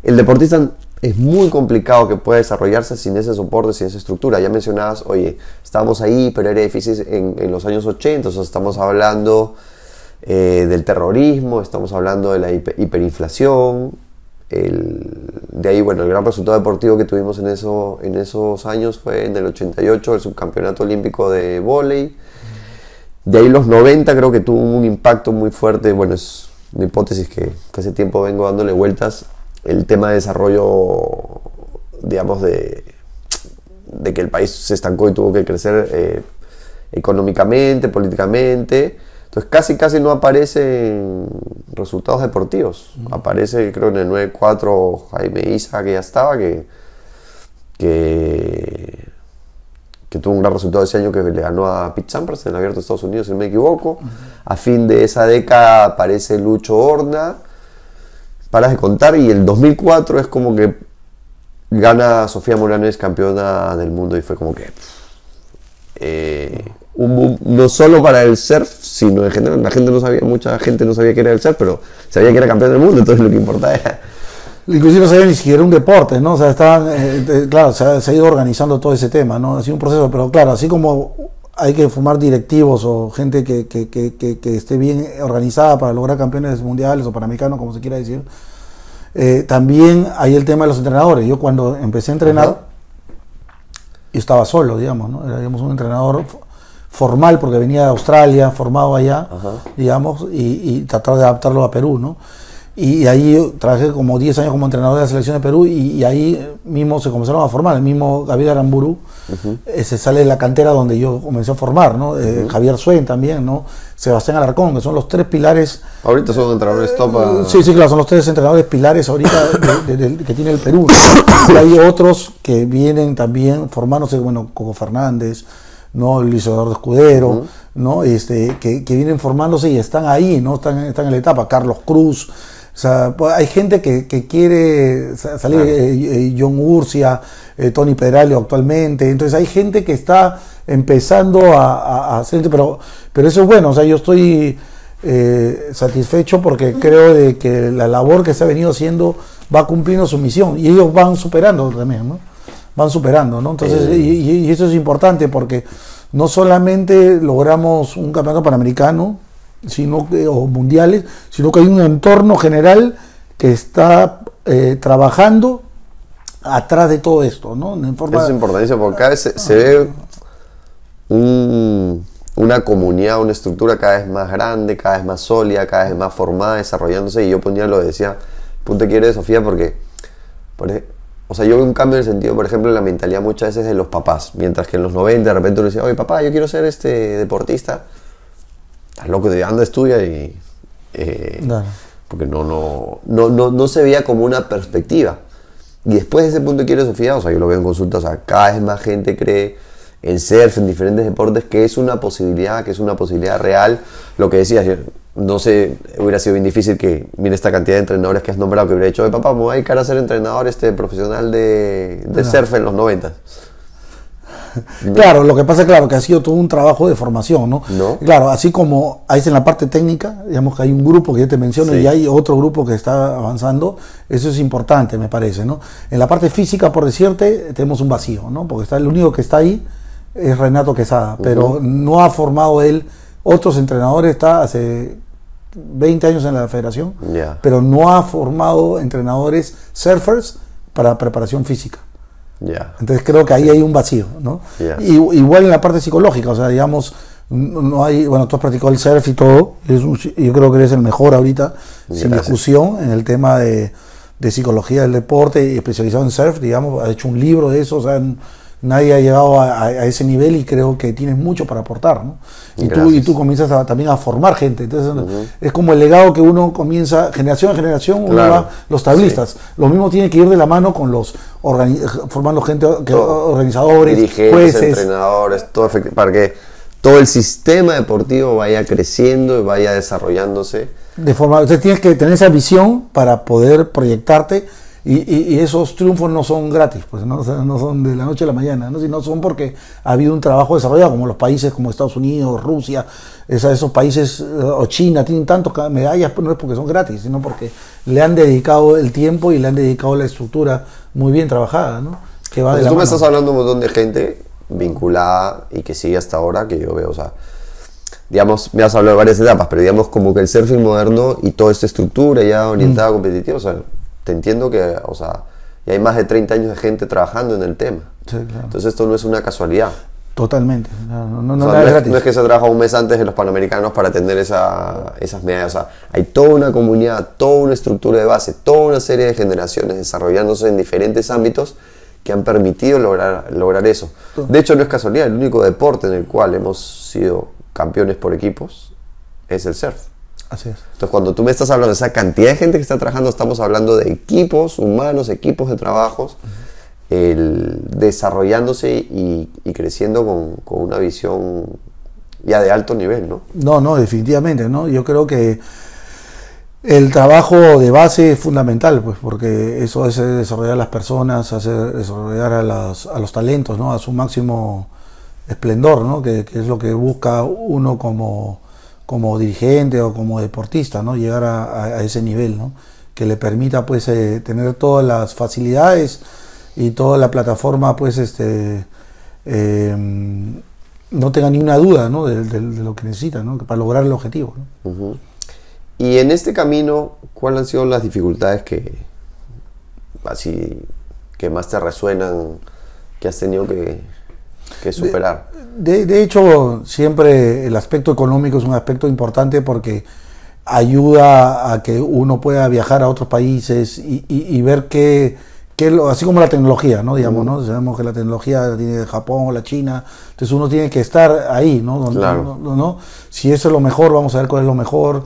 el deportista es muy complicado que pueda desarrollarse sin ese soporte, sin esa estructura. Ya mencionabas, oye, estábamos ahí, pero era difícil en los años 80, o sea, estamos hablando del terrorismo, estamos hablando de la hiperinflación, de ahí, bueno, el gran resultado deportivo que tuvimos en esos años fue en el 88, el subcampeonato olímpico de vóley. De ahí los 90 creo que tuvo un impacto muy fuerte. Bueno, es una hipótesis que hace tiempo vengo dándole vueltas. El tema de desarrollo, digamos, de que el país se estancó y tuvo que crecer económicamente, políticamente. Entonces casi no aparecen resultados deportivos. Aparece, creo, en el 9-4 Jaime Isa, que ya estaba, que tuvo un gran resultado ese año, que le ganó a Pete Sampras en el Abierto de Estados Unidos, si no me equivoco. A fin de esa década aparece Lucho Horna, paras de contar, y el 2004 es como que gana Sofía Moranes, campeona del mundo, y fue como que un boom, no solo para el surf, sino en general. Mucha gente no sabía que era el surf, pero sabía que era campeón del mundo, entonces lo que importaba inclusive no sabía ni siquiera un deporte, ¿no? O sea, estaban, claro, se ha ido organizando todo ese tema, ¿no? Ha sido un proceso, pero claro, así como hay que formar directivos o gente que esté bien organizada para lograr campeones mundiales o panamericanos, como se quiera decir, también hay el tema de los entrenadores. Yo cuando empecé a entrenar, yo estaba solo, digamos, ¿no? Era, digamos, un entrenador formal porque venía de Australia, formado allá, digamos, y tratar de adaptarlo a Perú, ¿no? Y ahí trabajé como 10 años como entrenador de la selección de Perú y ahí mismo se comenzaron a formar. El mismo Gabriel Aramburu se sale de la cantera donde yo comencé a formar, ¿no? Javier Suen también, ¿no? Sebastián Alarcón, que son los 3 pilares. Ahorita son entrenadores top. Sí, claro, son los 3 entrenadores pilares ahorita que tiene el Perú, ¿no? Y hay otros que vienen también formándose, bueno, Coco Fernández, ¿no? Luis Eduardo Escudero, ¿no? Que vienen formándose y están ahí, ¿no? Están en la etapa. Carlos Cruz. O sea, hay gente que quiere salir, John Urcia, Tony Pedralio actualmente. Entonces hay gente que está empezando a hacer, pero eso es bueno. O sea, yo estoy satisfecho porque creo de que la labor que se ha venido haciendo va cumpliendo su misión y ellos van superando también, ¿no? Van superando, ¿no? Entonces, y eso es importante porque no solamente logramos un campeonato panamericano, o mundiales, sino que hay un entorno general que está trabajando atrás de todo esto, ¿no? Eso es importantísimo porque cada vez se ve una comunidad, una estructura cada vez más grande, cada vez más sólida, cada vez más formada, desarrollándose. Y yo ponía, lo decía, punto quiere Sofía, porque o sea, yo veo un cambio en el sentido, por ejemplo, en la mentalidad muchas veces de los papás. Mientras que en los 90 de repente uno decía, oye papá, yo quiero ser deportista. Estás loco, anda, estudia y... porque no se veía como una perspectiva. Y después de ese punto quiere Sofía, o sea, yo lo veo en consulta, o sea, cada vez más gente cree en surf, en diferentes deportes, que es una posibilidad real. Lo que decías, no sé, hubiera sido bien difícil que, mire esta cantidad de entrenadores que has nombrado, que hubiera dicho, oye papá, me voy a dedicar a ser entrenador profesional de surf en los 90. Claro, lo que pasa es que ha sido todo un trabajo de formación, ¿no? Claro, así como hay en la parte técnica, digamos que hay un grupo que yo te menciono y hay otro grupo que está avanzando, eso es importante, me parece, ¿no? En la parte física, por decirte, tenemos un vacío, ¿no? Porque el único que está ahí es Renato Quesada, pero no ha formado él otros entrenadores, está hace 20 años en la federación, pero no ha formado entrenadores surfers para preparación física. Entonces creo que ahí hay un vacío, ¿no? Igual en la parte psicológica, o sea, digamos, no hay, bueno, tú has practicado el surf y todo, yo creo que eres el mejor ahorita, sin discusión, en el tema de psicología del deporte y especializado en surf, digamos, ha hecho un libro de eso, o sea, nadie ha llegado a ese nivel y creo que tienes mucho para aportar, ¿no? Y tú comienzas también a formar gente, entonces es como el legado que uno comienza, generación en generación, uno va, los tablistas, lo mismo tiene que ir de la mano con los formando gente, organizadores, dirigentes, jueces, entrenadores, todo, para que todo el sistema deportivo vaya creciendo y vaya desarrollándose. Entonces tienes que tener esa visión para poder proyectarte. Y esos triunfos no son gratis, pues, ¿no? O sea, no son de la noche a la mañana, ¿no? Sino son porque ha habido un trabajo desarrollado, como los países como Estados Unidos, Rusia, esos países, o China, tienen tantas medallas, no es porque son gratis, sino porque le han dedicado el tiempo y le han dedicado la estructura muy bien trabajada, ¿no? Que va de la tú mano. Me estás hablando de un montón de gente vinculada y que sigue hasta ahora, que yo veo, o sea, digamos, me has hablado de varias etapas, pero digamos como que el surfing moderno y toda esta estructura ya orientada a competitiva, o sea, te entiendo que, o sea, ya hay más de 30 años de gente trabajando en el tema. Sí, claro. Entonces esto no es una casualidad. Totalmente. No es que se trabaja un mes antes de los Panamericanos para tener esas medallas. O sea, hay toda una comunidad, toda una estructura de base, toda una serie de generaciones desarrollándose en diferentes ámbitos que han permitido lograr eso. De hecho, no es casualidad. El único deporte en el cual hemos sido campeones por equipos es el surf. Así es. Entonces, cuando tú me estás hablando de esa cantidad de gente que está trabajando, estamos hablando de equipos humanos, equipos de trabajos, desarrollándose y creciendo con una visión ya de alto nivel, ¿no? No, definitivamente, ¿no? Yo creo que el trabajo de base es fundamental, pues, porque eso es desarrollar a las personas, desarrollar a los talentos, ¿no? A su máximo esplendor, ¿no? Que es lo que busca uno como dirigente o como deportista, ¿no? Llegar a ese nivel, ¿no? que le permita pues tener todas las facilidades y toda la plataforma pues no tenga ninguna duda, ¿no? de lo que necesita, ¿no? Para lograr el objetivo, ¿no? Uh-huh. Y en este camino, ¿cuáles han sido las dificultades que más te resuenan, que has tenido que superar? De hecho, siempre el aspecto económico es un aspecto importante porque ayuda a que uno pueda viajar a otros países y ver así como la tecnología, ¿no? Digamos, ¿no? Sabemos que la tecnología la tiene Japón o la China, entonces uno tiene que estar ahí, ¿no? Claro. ¿No? Si eso es lo mejor, vamos a ver cuál es lo mejor,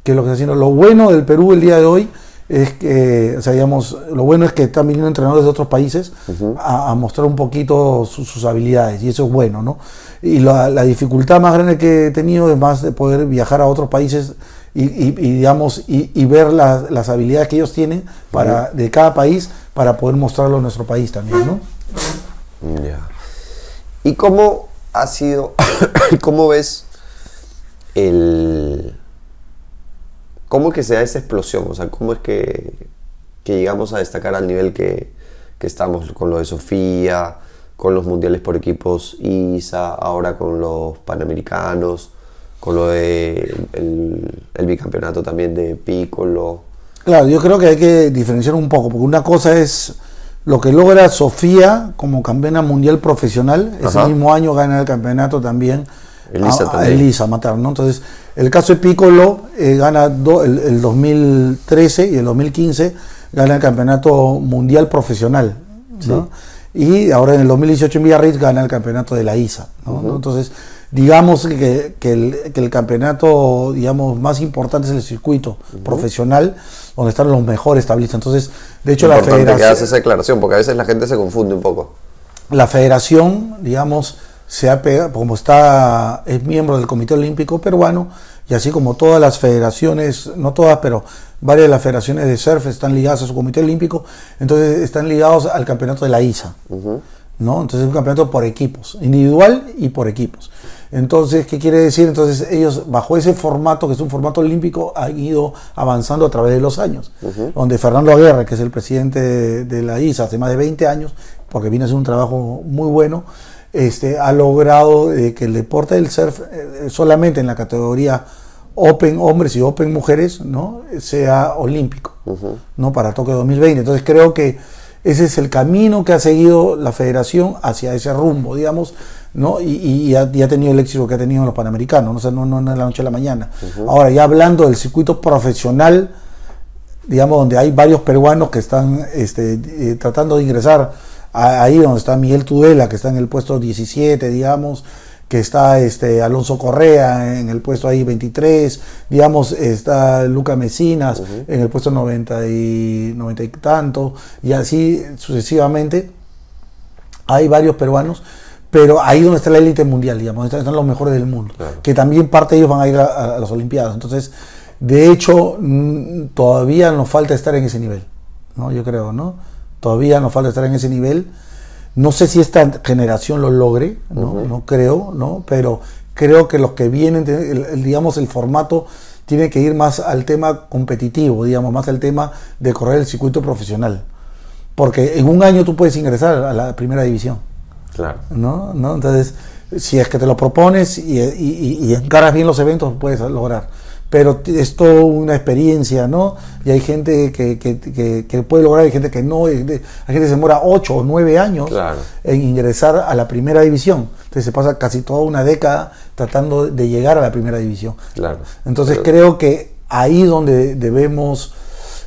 qué es lo que está haciendo. Lo bueno del Perú el día de hoy es que, o sea, digamos, lo bueno es que están viniendo entrenadores de otros países a mostrar un poquito sus habilidades, y eso es bueno, ¿no? Y la dificultad más grande que he tenido es más de poder viajar a otros países y ver las habilidades que ellos tienen de cada país para poder mostrarlo en nuestro país también, ¿no? Ya. ¿Y cómo ha sido, cómo ves cómo es que se da esa explosión? O sea, ¿cómo es que llegamos a destacar al nivel que estamos con lo de Sofía, con los mundiales por equipos ISA, ahora con los panamericanos, con lo de el bicampeonato también de Piccolo? Claro, yo creo que hay que diferenciar un poco, porque una cosa es lo que logra Sofía como campeona mundial profesional. Ese mismo año gana el campeonato también Elisa Matar, ¿no? Entonces, el caso de Piccolo gana el 2013 y el 2015 gana el campeonato mundial profesional, ¿no? Sí. Y ahora en el 2018 en Villarreal gana el campeonato de la ISA, ¿no? Entonces, digamos que el campeonato, digamos, más importante es el circuito profesional, donde están los mejores tablistas. Entonces, de hecho, la federación... que hagas esa declaración, porque a veces la gente se confunde un poco. La federación, digamos, se ha pegado, como es miembro del Comité Olímpico Peruano, y así como todas las federaciones, no todas, pero varias de las federaciones de surf están ligadas a su Comité Olímpico, entonces están ligados al campeonato de la ISA, ¿no? Entonces es un campeonato por equipos, individual y por equipos. Entonces, ¿qué quiere decir? Entonces ellos, bajo ese formato, que es un formato olímpico, han ido avanzando a través de los años, donde Fernando Aguirre, que es el presidente de la ISA hace más de 20 años, porque viene a hacer un trabajo muy bueno, ha logrado que el deporte del surf, solamente en la categoría Open hombres y Open mujeres, ¿no?, sea olímpico, ¿no?, para Tokio 2020. Entonces creo que ese es el camino que ha seguido la federación hacia ese rumbo, digamos, ¿no? Y ha tenido el éxito que ha tenido en los Panamericanos, ¿no? O sea, no de la noche a la mañana. Ahora, ya hablando del circuito profesional, digamos, donde hay varios peruanos que están tratando de ingresar ahí donde está Miguel Tudela, que está en el puesto 17, digamos, que está Alonso Correa en el puesto ahí 23, digamos, está Luca Mesinas en el puesto 90 y tanto, y así sucesivamente. Hay varios peruanos, pero ahí donde está la élite mundial, digamos, están los mejores del mundo, que también parte de ellos van a ir a las Olimpiadas. Entonces, de hecho, todavía nos falta estar en ese nivel, ¿no? Yo creo, ¿no? Todavía nos falta estar en ese nivel. No sé si esta generación lo logre, ¿no? No creo, ¿no? Pero creo que los que vienen, digamos, el formato tiene que ir más al tema competitivo, digamos, más al tema de correr el circuito profesional. Porque en un año tú puedes ingresar a la primera división. Claro. ¿No? Entonces, si es que te lo propones y encaras bien los eventos, puedes lograr. Pero es toda una experiencia, ¿no? Y hay gente que puede lograr, hay gente que no, hay gente que se demora 8 o 9 años en ingresar a la primera división. Entonces se pasa casi toda una década tratando de llegar a la primera división. Claro. Entonces creo que ahí donde debemos,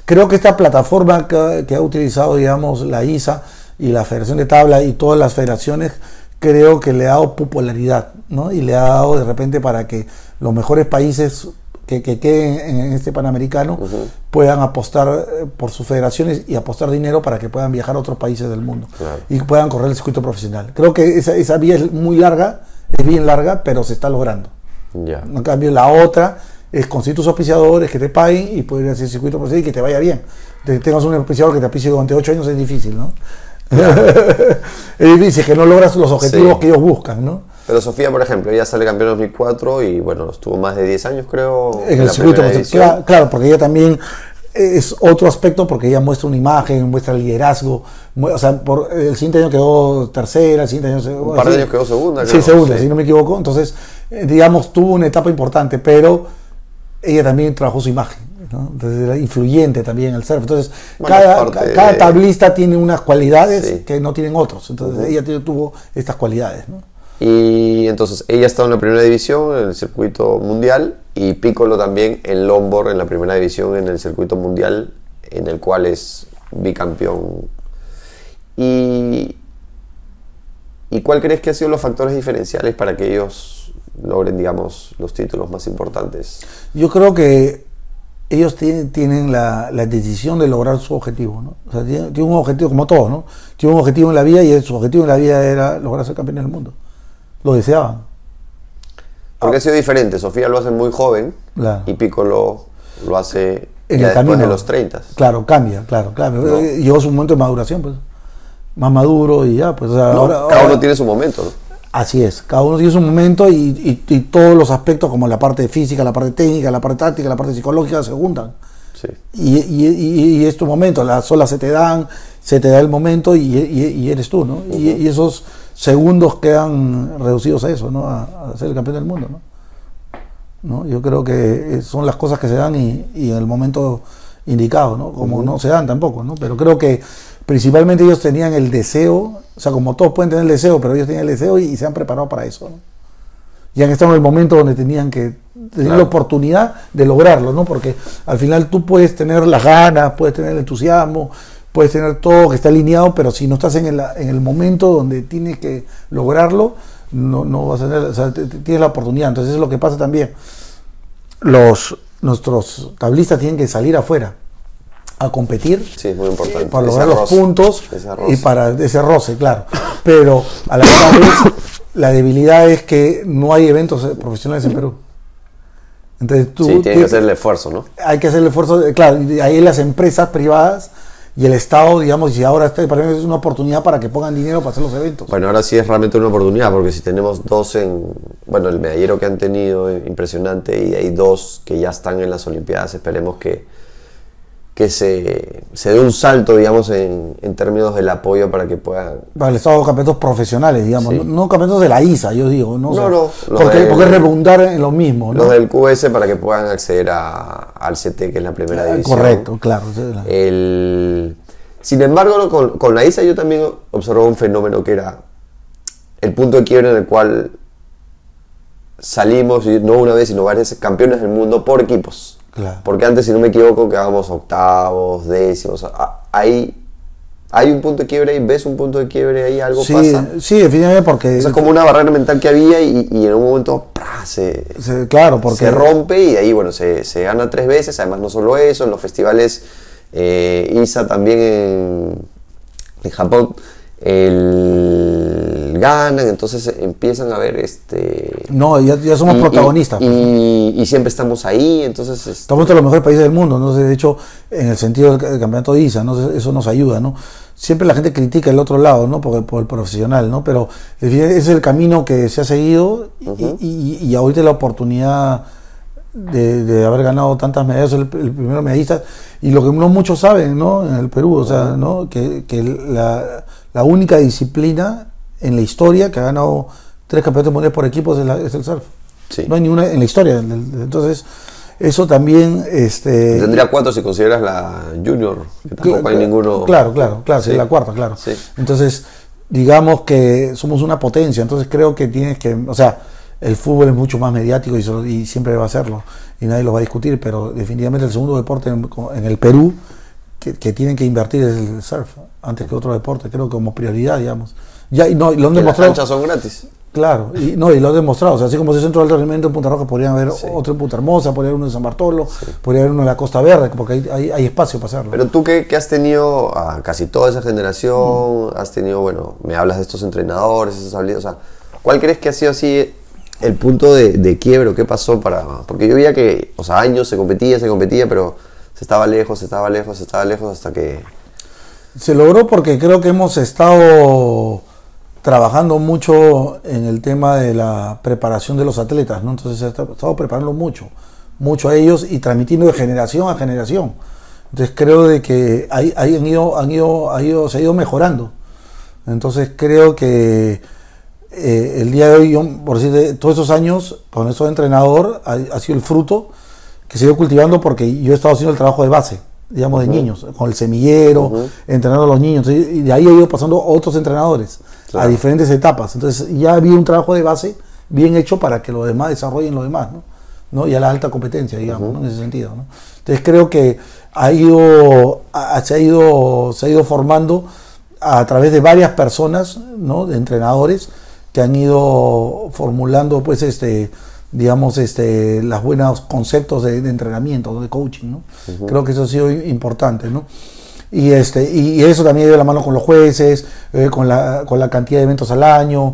creo que esta plataforma que ha utilizado, digamos, la ISA y la Federación de Tabla y todas las federaciones, creo que le ha dado popularidad, ¿no? Y le ha dado de repente para que los mejores países que queden en este Panamericano puedan apostar por sus federaciones y apostar dinero para que puedan viajar a otros países del mundo y puedan correr el circuito profesional. Creo que esa vía es muy larga, es bien larga, pero se está logrando. En cambio, la otra es conseguir tus auspiciadores que te paguen y poder hacer el circuito profesional y que te vaya bien. Tengas un auspiciador que te auspicie durante 8 años, es difícil, ¿no? Es difícil, que no logras los objetivos que ellos buscan, ¿no? Pero Sofía, por ejemplo, ella sale campeona en 2004 y bueno, estuvo más de 10 años, creo, en el circuito. Claro, porque ella también es otro aspecto porque ella muestra una imagen, muestra el liderazgo. O sea, el siguiente año quedó tercera, el siguiente año... Un par de años quedó segunda. Sí, segunda, si no me equivoco. Entonces, digamos, tuvo una etapa importante, pero ella también trabajó su imagen, ¿no? Entonces era influyente también en el surf. Entonces, bueno, cada tablista tiene unas cualidades que no tienen otros. Entonces, ella tuvo estas cualidades, ¿no? Y entonces ella está en la primera división en el circuito mundial y Piccolo también en longboard en la primera división en el circuito mundial, en el cual es bicampeón. ¿Y cuál crees que han sido los factores diferenciales para que ellos logren, digamos, los títulos más importantes? Yo creo que ellos tienen la decisión de lograr su objetivo, ¿no? O sea, tienen un objetivo como todos, ¿no? Tienen un objetivo en la vida y su objetivo en la vida era lograr ser campeón del mundo. Lo deseaban. Porque ha sido diferente. Sofía lo hace muy joven, claro, y Piccolo lo hace ya después de los 30. Claro, cambia, claro. ¿No? Llegó su momento de maduración, pues. Más maduro y ya, pues. O sea, cada uno tiene su momento, ¿no? Así es, cada uno tiene su momento y todos los aspectos, como la parte física, la parte técnica, la parte táctica, la parte psicológica, se juntan. Sí. Y es tu momento, las olas se te da el momento y eres tú, ¿no? Uh-huh. Y esos segundos quedan reducidos a eso, ¿no? A ser el campeón del mundo, ¿no? Yo creo que son las cosas que se dan y en el momento indicado, ¿no? Como uh-huh. no se dan tampoco, ¿no? Pero creo que principalmente ellos tenían el deseo, o sea, como todos pueden tener el deseo, pero ellos tenían el deseo y se han preparado para eso, ¿no? Y han estado en el momento donde tenían claro, la oportunidad de lograrlo, ¿no? Porque al final tú puedes tener las ganas, puedes tener el entusiasmo, puedes tener todo que está alineado, pero si no estás en el momento donde tienes que lograrlo, no vas a tener, o sea, tienes la oportunidad. Entonces eso es lo que pasa también. Nuestros tablistas tienen que salir afuera a competir, sí, es muy importante, para lograr los puntos y para ese roce, claro. Pero a la vez la debilidad es que no hay eventos profesionales en Perú. Entonces tú tienes que hacer el esfuerzo, ¿no? Hay que hacer el esfuerzo, claro, y ahí las empresas privadas y el Estado, digamos, y ahora para mí es una oportunidad para que pongan dinero para hacer los eventos. Bueno, ahora sí es realmente una oportunidad, porque si tenemos dos bueno, el medallero que han tenido, impresionante, y hay dos que ya están en las Olimpiadas, esperemos que se dé un salto, digamos, en términos del apoyo para que puedan... Para el Estado, campeonatos profesionales, digamos, sí. no campeonatos de la ISA, yo digo, ¿no? Porque redundar en lo mismo, ¿no? Los del QS para que puedan acceder al CT, que es la primera división. Correcto, claro. Sin embargo, con la ISA yo también observé un fenómeno que era el punto de quiebre en el cual salimos, no una vez, sino varias veces, campeones del mundo por equipos. Claro. Porque antes, si no me equivoco, quedábamos octavos, décimos. Hay un punto de quiebre ahí, ves un punto de quiebre ahí, algo pasa. Sí, definitivamente, porque... Es como una barrera mental que había y en un momento claro, porque se rompe y de ahí, bueno, se gana 3 veces. Además, no solo eso, en los festivales ISA también en Japón ganan, entonces empiezan a ver no, ya somos protagonistas y siempre estamos ahí, entonces estamos entre los mejores países del mundo, ¿no? De hecho, en el sentido del campeonato de ISA, ¿no? Eso nos ayuda, ¿no? Siempre la gente critica el otro lado, ¿no? Por el profesional, ¿no? Pero ese es el camino que se ha seguido. Uh-huh. y ahorita la oportunidad de haber ganado tantas medallas, el primer medallista, y lo que no muchos saben, ¿no? En el Perú, o sea, ¿no? Que la única disciplina en la historia que ha ganado 3 campeonatos mundiales por equipos es el surf. Sí. No hay ninguna en la historia. Entonces, eso también... Tendría 4 si consideras la junior, que tampoco hay ninguno... Claro, sí, la cuarta, claro. Sí. Entonces, digamos que somos una potencia, entonces creo que tienes que... O sea, el fútbol es mucho más mediático y siempre va a serlo, y nadie lo va a discutir, pero definitivamente el segundo deporte en el Perú que tienen que invertir es el surf, antes que otro deporte, creo que como prioridad, digamos. Y lo han demostrado. Las canchas son gratis. Claro, y lo han demostrado. O sea, así como ese centro de alto rendimiento en Punta Roja, podrían haber otro en Punta Hermosa, podría haber uno en San Bartolo, podría haber uno en la Costa Verde, porque hay espacio para hacerlo. Pero tú que has tenido a casi toda esa generación, has tenido, bueno, me hablas de estos entrenadores, esas habilidades, o sea, ¿cuál crees que ha sido así el punto de quiebre? ¿Qué pasó porque yo veía que, o sea, años se competía, pero se estaba lejos, hasta que... Se logró porque creo que hemos estado trabajando mucho en el tema de la preparación de los atletas, ¿no? Entonces estamos preparando mucho a ellos y transmitiendo de generación a generación. Entonces creo de que se ha ido mejorando. Entonces creo que el día de hoy, yo, por decir, todos esos años con eso de entrenador, ha sido el fruto que se ha ido cultivando porque yo he estado haciendo el trabajo de base, digamos, de niños, con el semillero, entrenando a los niños. Y de ahí he ido pasando otros entrenadores a diferentes etapas. Entonces ya había un trabajo de base bien hecho para que los demás desarrollen lo demás, ¿no? Y a la alta competencia, digamos, ¿no? En ese sentido, ¿no? Entonces creo que se ha ido formando a través de varias personas, ¿no? De entrenadores que han ido formulando, pues, digamos, los buenos conceptos de entrenamiento, ¿no? De coaching, ¿no? Creo que eso ha sido importante, ¿no? Y eso también ha ido de la mano con los jueces, con la cantidad de eventos al año,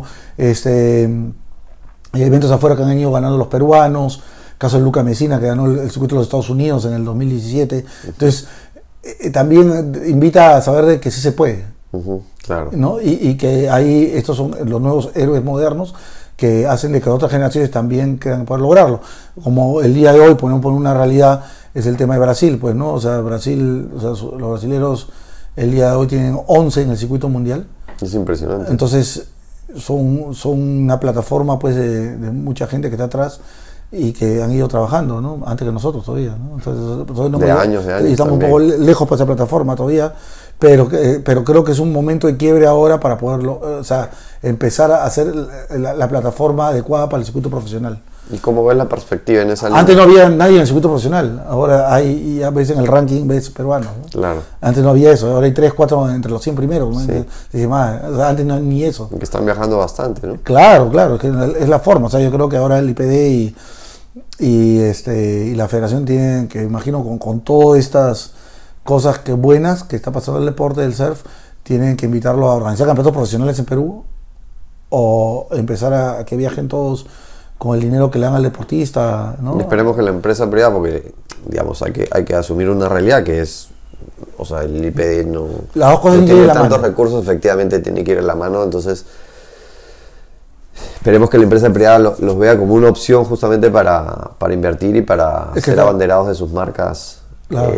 eventos afuera que han ido ganando los peruanos, caso de Luca Messina, que ganó el circuito de los Estados Unidos en el 2017. Entonces, también invita a saber de que sí se puede, claro, ¿no? Y que estos son los nuevos héroes modernos que hacen de que otras generaciones también quieran poder lograrlo. Como el día de hoy, ponemos una realidad, es el tema de Brasil, pues, ¿no? O sea, Brasil, los brasileros el día de hoy tienen 11 en el circuito mundial. Es impresionante. Entonces, son una plataforma, pues, de mucha gente que está atrás y que han ido trabajando, ¿no? Antes que nosotros todavía, ¿no? Entonces, de años. Y estamos también un poco lejos para esa plataforma todavía, pero creo que es un momento de quiebre ahora para poderlo, o sea, empezar a hacer la plataforma adecuada para el circuito profesional. ¿Y cómo ves la perspectiva en esa línea? Antes no había nadie en el circuito profesional, ahora hay, ya ves en el ranking, ves peruanos, ¿no? Claro. Antes no había eso, ahora hay 3, 4 entre los 100 primeros, ¿no? Sí. O sea, antes no, ni eso. Que están viajando bastante, ¿no? Claro, es que es la forma, o sea, yo creo que ahora el IPD y la federación tienen que, imagino, con todas estas cosas que buenas que está pasando el deporte del surf, tienen que invitarlo a organizar campeonatos profesionales en Perú o empezar a que viajen todos con el dinero que le dan al deportista, ¿no? Y esperemos que la empresa privada, porque digamos hay que asumir una realidad que es, o sea, el IPD no, las dos cosas no tiene tantos mano. recursos, efectivamente tiene que ir en la mano, entonces esperemos que la empresa privada los vea como una opción justamente para invertir y para ser abanderados de sus marcas. Claro.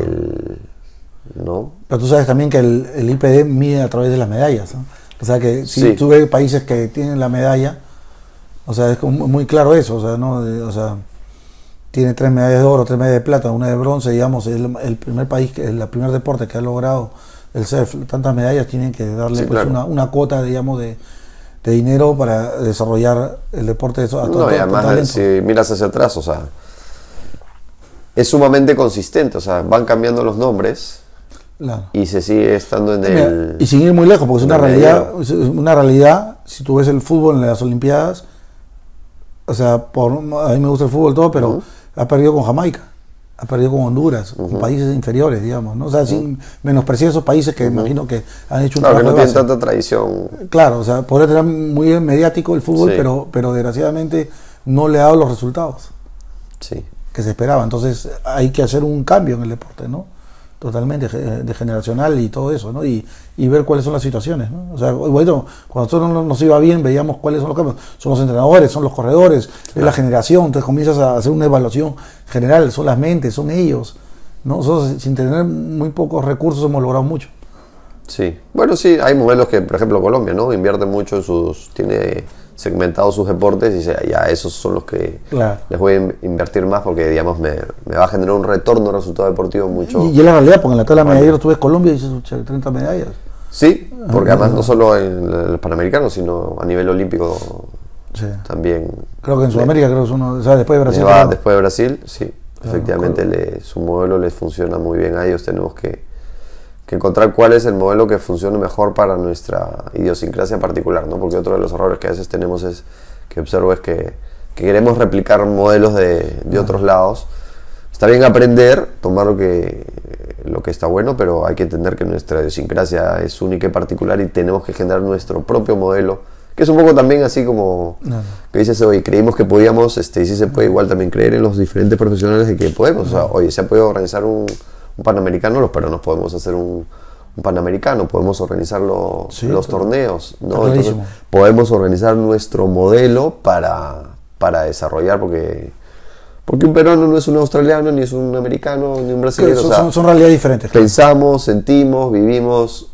¿No? Pero tú sabes también que el IPD mide a través de las medallas, ¿no? O sea que si sí. tú ves países que tienen la medalla, o sea, es muy claro eso, o sea, ¿no? O sea, tiene 3 medallas de oro, 3 medallas de plata, una de bronce, digamos, es el primer país, el primer deporte que ha logrado el surf, tantas medallas, tienen que darle, sí, pues, claro, una cuota, digamos, de dinero para desarrollar el deporte a todo, no, y además, si miras hacia atrás, o sea, es sumamente consistente, o sea, van cambiando los nombres. Claro. Y se sigue estando en el... Y sin ir muy lejos, porque es una realidad, si tú ves el fútbol en las Olimpiadas, o sea, a mí me gusta el fútbol todo, pero ha perdido con Jamaica, ha perdido con Honduras, con países inferiores, digamos, ¿no? O sea, sin menospreciar esos países que imagino que han hecho un trabajo que no tienen base. Tanta tradición. Claro, o sea, podría tener muy mediático el fútbol, sí, pero desgraciadamente no le ha dado los resultados, sí, que se esperaba. Entonces hay que hacer un cambio en el deporte, ¿no? Totalmente de generacional y todo eso, ¿no? Y ver cuáles son las situaciones, ¿no? O sea, bueno, cuando nosotros no nos iba bien, veíamos cuáles son los cambios. Son los entrenadores, son los corredores, claro, es la generación. Entonces comienzas a hacer una evaluación general, son las mentes, son ellos, ¿no? Nosotros, sin tener muy pocos recursos, hemos logrado mucho. Sí, bueno, sí, hay modelos que, por ejemplo, Colombia, ¿no? Invierte mucho en tiene segmentados sus deportes y ya esos son los que, claro, les voy a invertir más porque, digamos, me va a generar un retorno resultado deportivo mucho. Y es la realidad, porque en la tabla medallera tú ves Colombia y dices 30 medallas. Sí, porque además no solo en los Panamericanos, sino a nivel olímpico, sí, también. Creo que en Sudamérica, creo que es uno, o sea, después de Brasil. Después de Brasil, sí, claro, efectivamente su modelo les funciona muy bien a ellos. Tenemos que encontrar cuál es el modelo que funcione mejor para nuestra idiosincrasia particular, ¿no? Porque otro de los errores que a veces tenemos que observo es que queremos replicar modelos de otros lados. Está bien aprender, tomar lo que está bueno, pero hay que entender que nuestra idiosincrasia es única y particular y tenemos que generar nuestro propio modelo, que es un poco también así como que dices hoy, creímos que podíamos, y sí se puede igual también creer en los diferentes profesionales de que podemos. O sea, oye, se ha podido organizar un Panamericano, los peruanos podemos hacer un Panamericano, podemos organizar los torneos, ¿no? Entonces, podemos organizar nuestro modelo para desarrollar, porque Porque un peruano no es un australiano, ni es un americano, ni un brasileño. Son realidades diferentes. Pensamos, sentimos, vivimos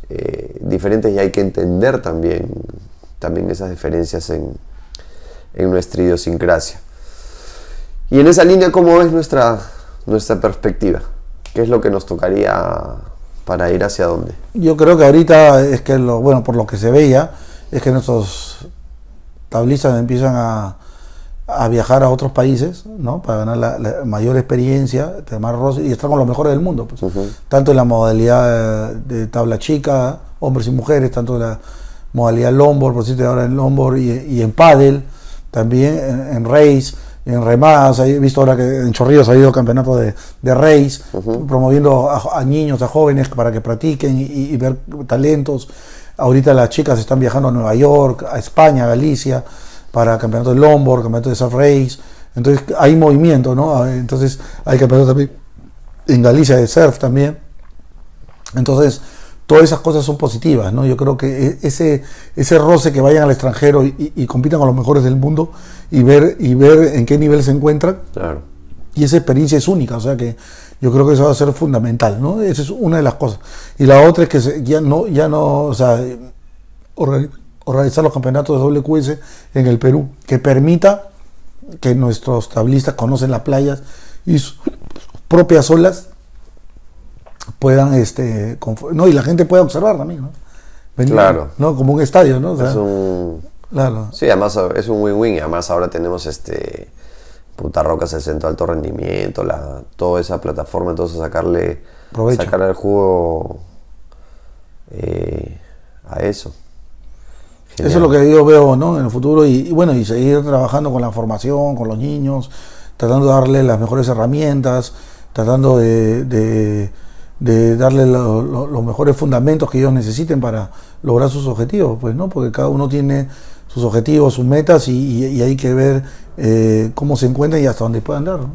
diferentes y hay que entender también esas diferencias en nuestra idiosincrasia. Y en esa línea, ¿cómo ves nuestra perspectiva? ¿Qué es lo que nos tocaría para ir hacia dónde? Yo creo que ahorita es que, por lo que se veía, es que nuestros tablistas empiezan a viajar a otros países, ¿no? Para ganar la mayor experiencia, tener roce, y estar con los mejores del mundo, pues. Tanto en la modalidad de tabla chica, hombres y mujeres, tanto en la modalidad longboard, por decirte ahora en longboard, y en pádel, también en race, en remadas. He visto ahora que en Chorrillos ha habido campeonato de race, promoviendo a niños, a jóvenes para que practiquen y ver talentos. Ahorita las chicas están viajando a Nueva York, a España, a Galicia, para campeonato de longboard, campeonato de surf race. Entonces hay movimiento, ¿no? Entonces hay campeonato también en Galicia de surf también. Entonces todas esas cosas son positivas, ¿no? Yo creo que ese roce, que vayan al extranjero y compitan con los mejores del mundo y ver en qué nivel se encuentran. Claro. Y esa experiencia es única, o sea que yo creo que eso va a ser fundamental, ¿no? Esa es una de las cosas. Y la otra es que ya no, o sea, organizar los campeonatos de WQS en el Perú, que permita que nuestros tablistas conocen las playas y sus propias olas puedan, ¿no? Y la gente pueda observar también, ¿no? Venir, claro. ¿no? Como un estadio, ¿no? O sea, claro. Sí, además es un win-win, y además ahora tenemos Punta Rocas, el centro de alto rendimiento, toda esa plataforma, entonces sacarle el jugo a eso. Genial. Eso es lo que yo veo, ¿no? En el futuro, y seguir trabajando con la formación, con los niños, tratando de darle las mejores herramientas, tratando de darle los mejores fundamentos que ellos necesiten para lograr sus objetivos, pues, ¿no? Porque cada uno tiene sus objetivos, sus metas, y hay que ver cómo se encuentran y hasta dónde puedan dar, ¿no?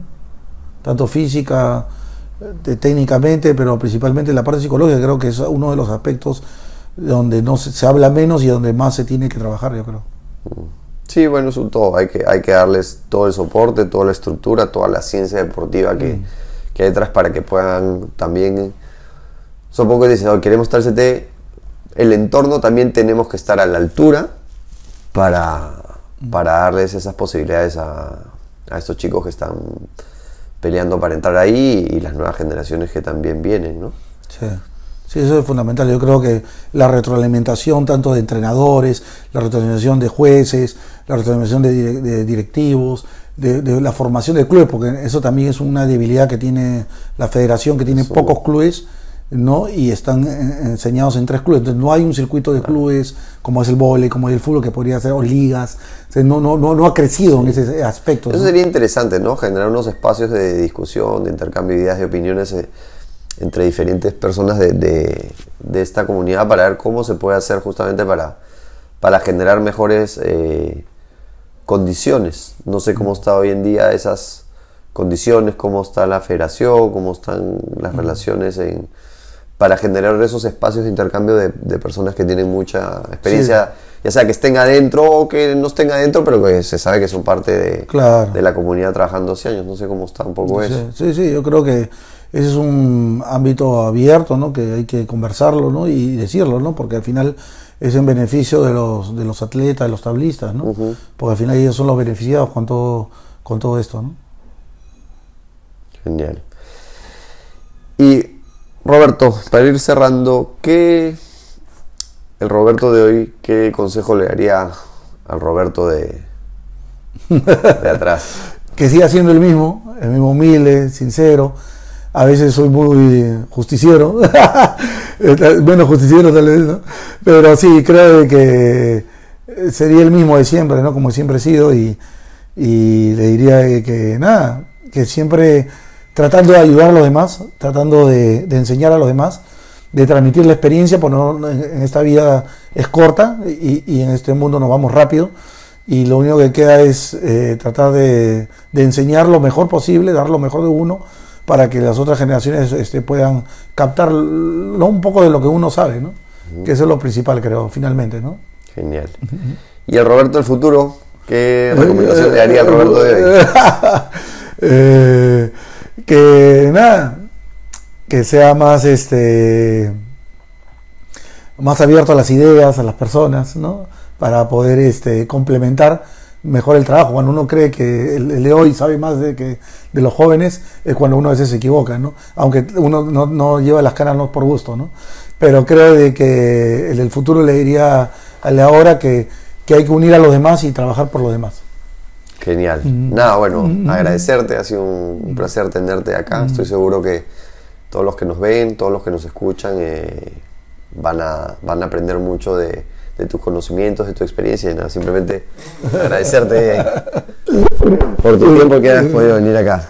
Tanto física, técnicamente, pero principalmente la parte psicológica. Creo que es uno de los aspectos donde no se habla menos y donde más se tiene que trabajar, yo creo. Sí, bueno, es un todo. Hay que darles todo el soporte, toda la estructura, toda la ciencia deportiva que hay detrás, para que puedan también. Son pocos que dicen, queremos estar CT. El entorno también tenemos que estar a la altura para darles esas posibilidades a estos chicos que están peleando para entrar ahí, y las nuevas generaciones que también vienen, ¿no? Sí, eso es fundamental. Yo creo que la retroalimentación tanto de entrenadores, la retroalimentación de jueces, la retroalimentación de directivos, de la formación de clubes, porque eso también es una debilidad que tiene la federación, que tiene pocos clubes, ¿no? Y están enseñados en 3 clubes. Entonces no hay un circuito de clubes como es el vóley, como es el fútbol, que podría ser, o ligas. O sea, no ha crecido en ese aspecto, Eso ¿no? sería interesante, ¿no? Generar unos espacios de discusión, de intercambio de ideas, de opiniones entre diferentes personas de esta comunidad, para ver cómo se puede hacer justamente para generar mejores condiciones. No sé cómo está hoy en día esas condiciones, cómo está la federación, cómo están las relaciones para generar esos espacios de intercambio de personas que tienen mucha experiencia, ya sea que estén adentro o que no estén adentro, pero que se sabe que son parte de la comunidad trabajando hace años. No sé cómo está un poco eso. Sí, yo creo que ese es un ámbito abierto, ¿no? Que hay que conversarlo, ¿no? Y decirlo, ¿no? Porque al final es en beneficio de los atletas, de los tablistas, ¿no? Porque al final ellos son los beneficiados con todo esto, ¿no? Genial. Y Roberto, para ir cerrando, el Roberto de hoy, ¿qué consejo le daría al Roberto de atrás? Que siga siendo el mismo humilde, sincero. A veces soy muy justiciero, menos justiciero tal vez, ¿no? Pero sí, creo que sería el mismo de siempre, ¿no? Como siempre he sido, y le diría que siempre tratando de ayudar a los demás, tratando de enseñar a los demás, de transmitir la experiencia, porque en esta vida es corta y en este mundo nos vamos rápido, y lo único que queda es tratar de enseñar lo mejor posible, dar lo mejor de uno, para que las otras generaciones puedan captar un poco de lo que uno sabe, ¿no? Que eso es lo principal, creo, finalmente, ¿no? Genial. ¿Y el Roberto del futuro? ¿Qué recomendación le daría al Roberto de hoy? Que nada, que sea más más abierto a las ideas, a las personas, ¿no? Para poder complementar mejor el trabajo. Cuando uno cree que el de hoy sabe más de los jóvenes, es cuando uno a veces se equivoca, ¿no? Aunque uno no lleva las canas no por gusto, ¿no? Pero creo de que el futuro le diría al de ahora que hay que unir a los demás y trabajar por los demás. Genial. Nada, bueno, agradecerte, ha sido un placer tenerte acá. Estoy seguro que todos los que nos ven, todos los que nos escuchan, van a aprender mucho de tus conocimientos, de tu experiencia, y nada, simplemente agradecerte por tu tiempo que has podido venir acá.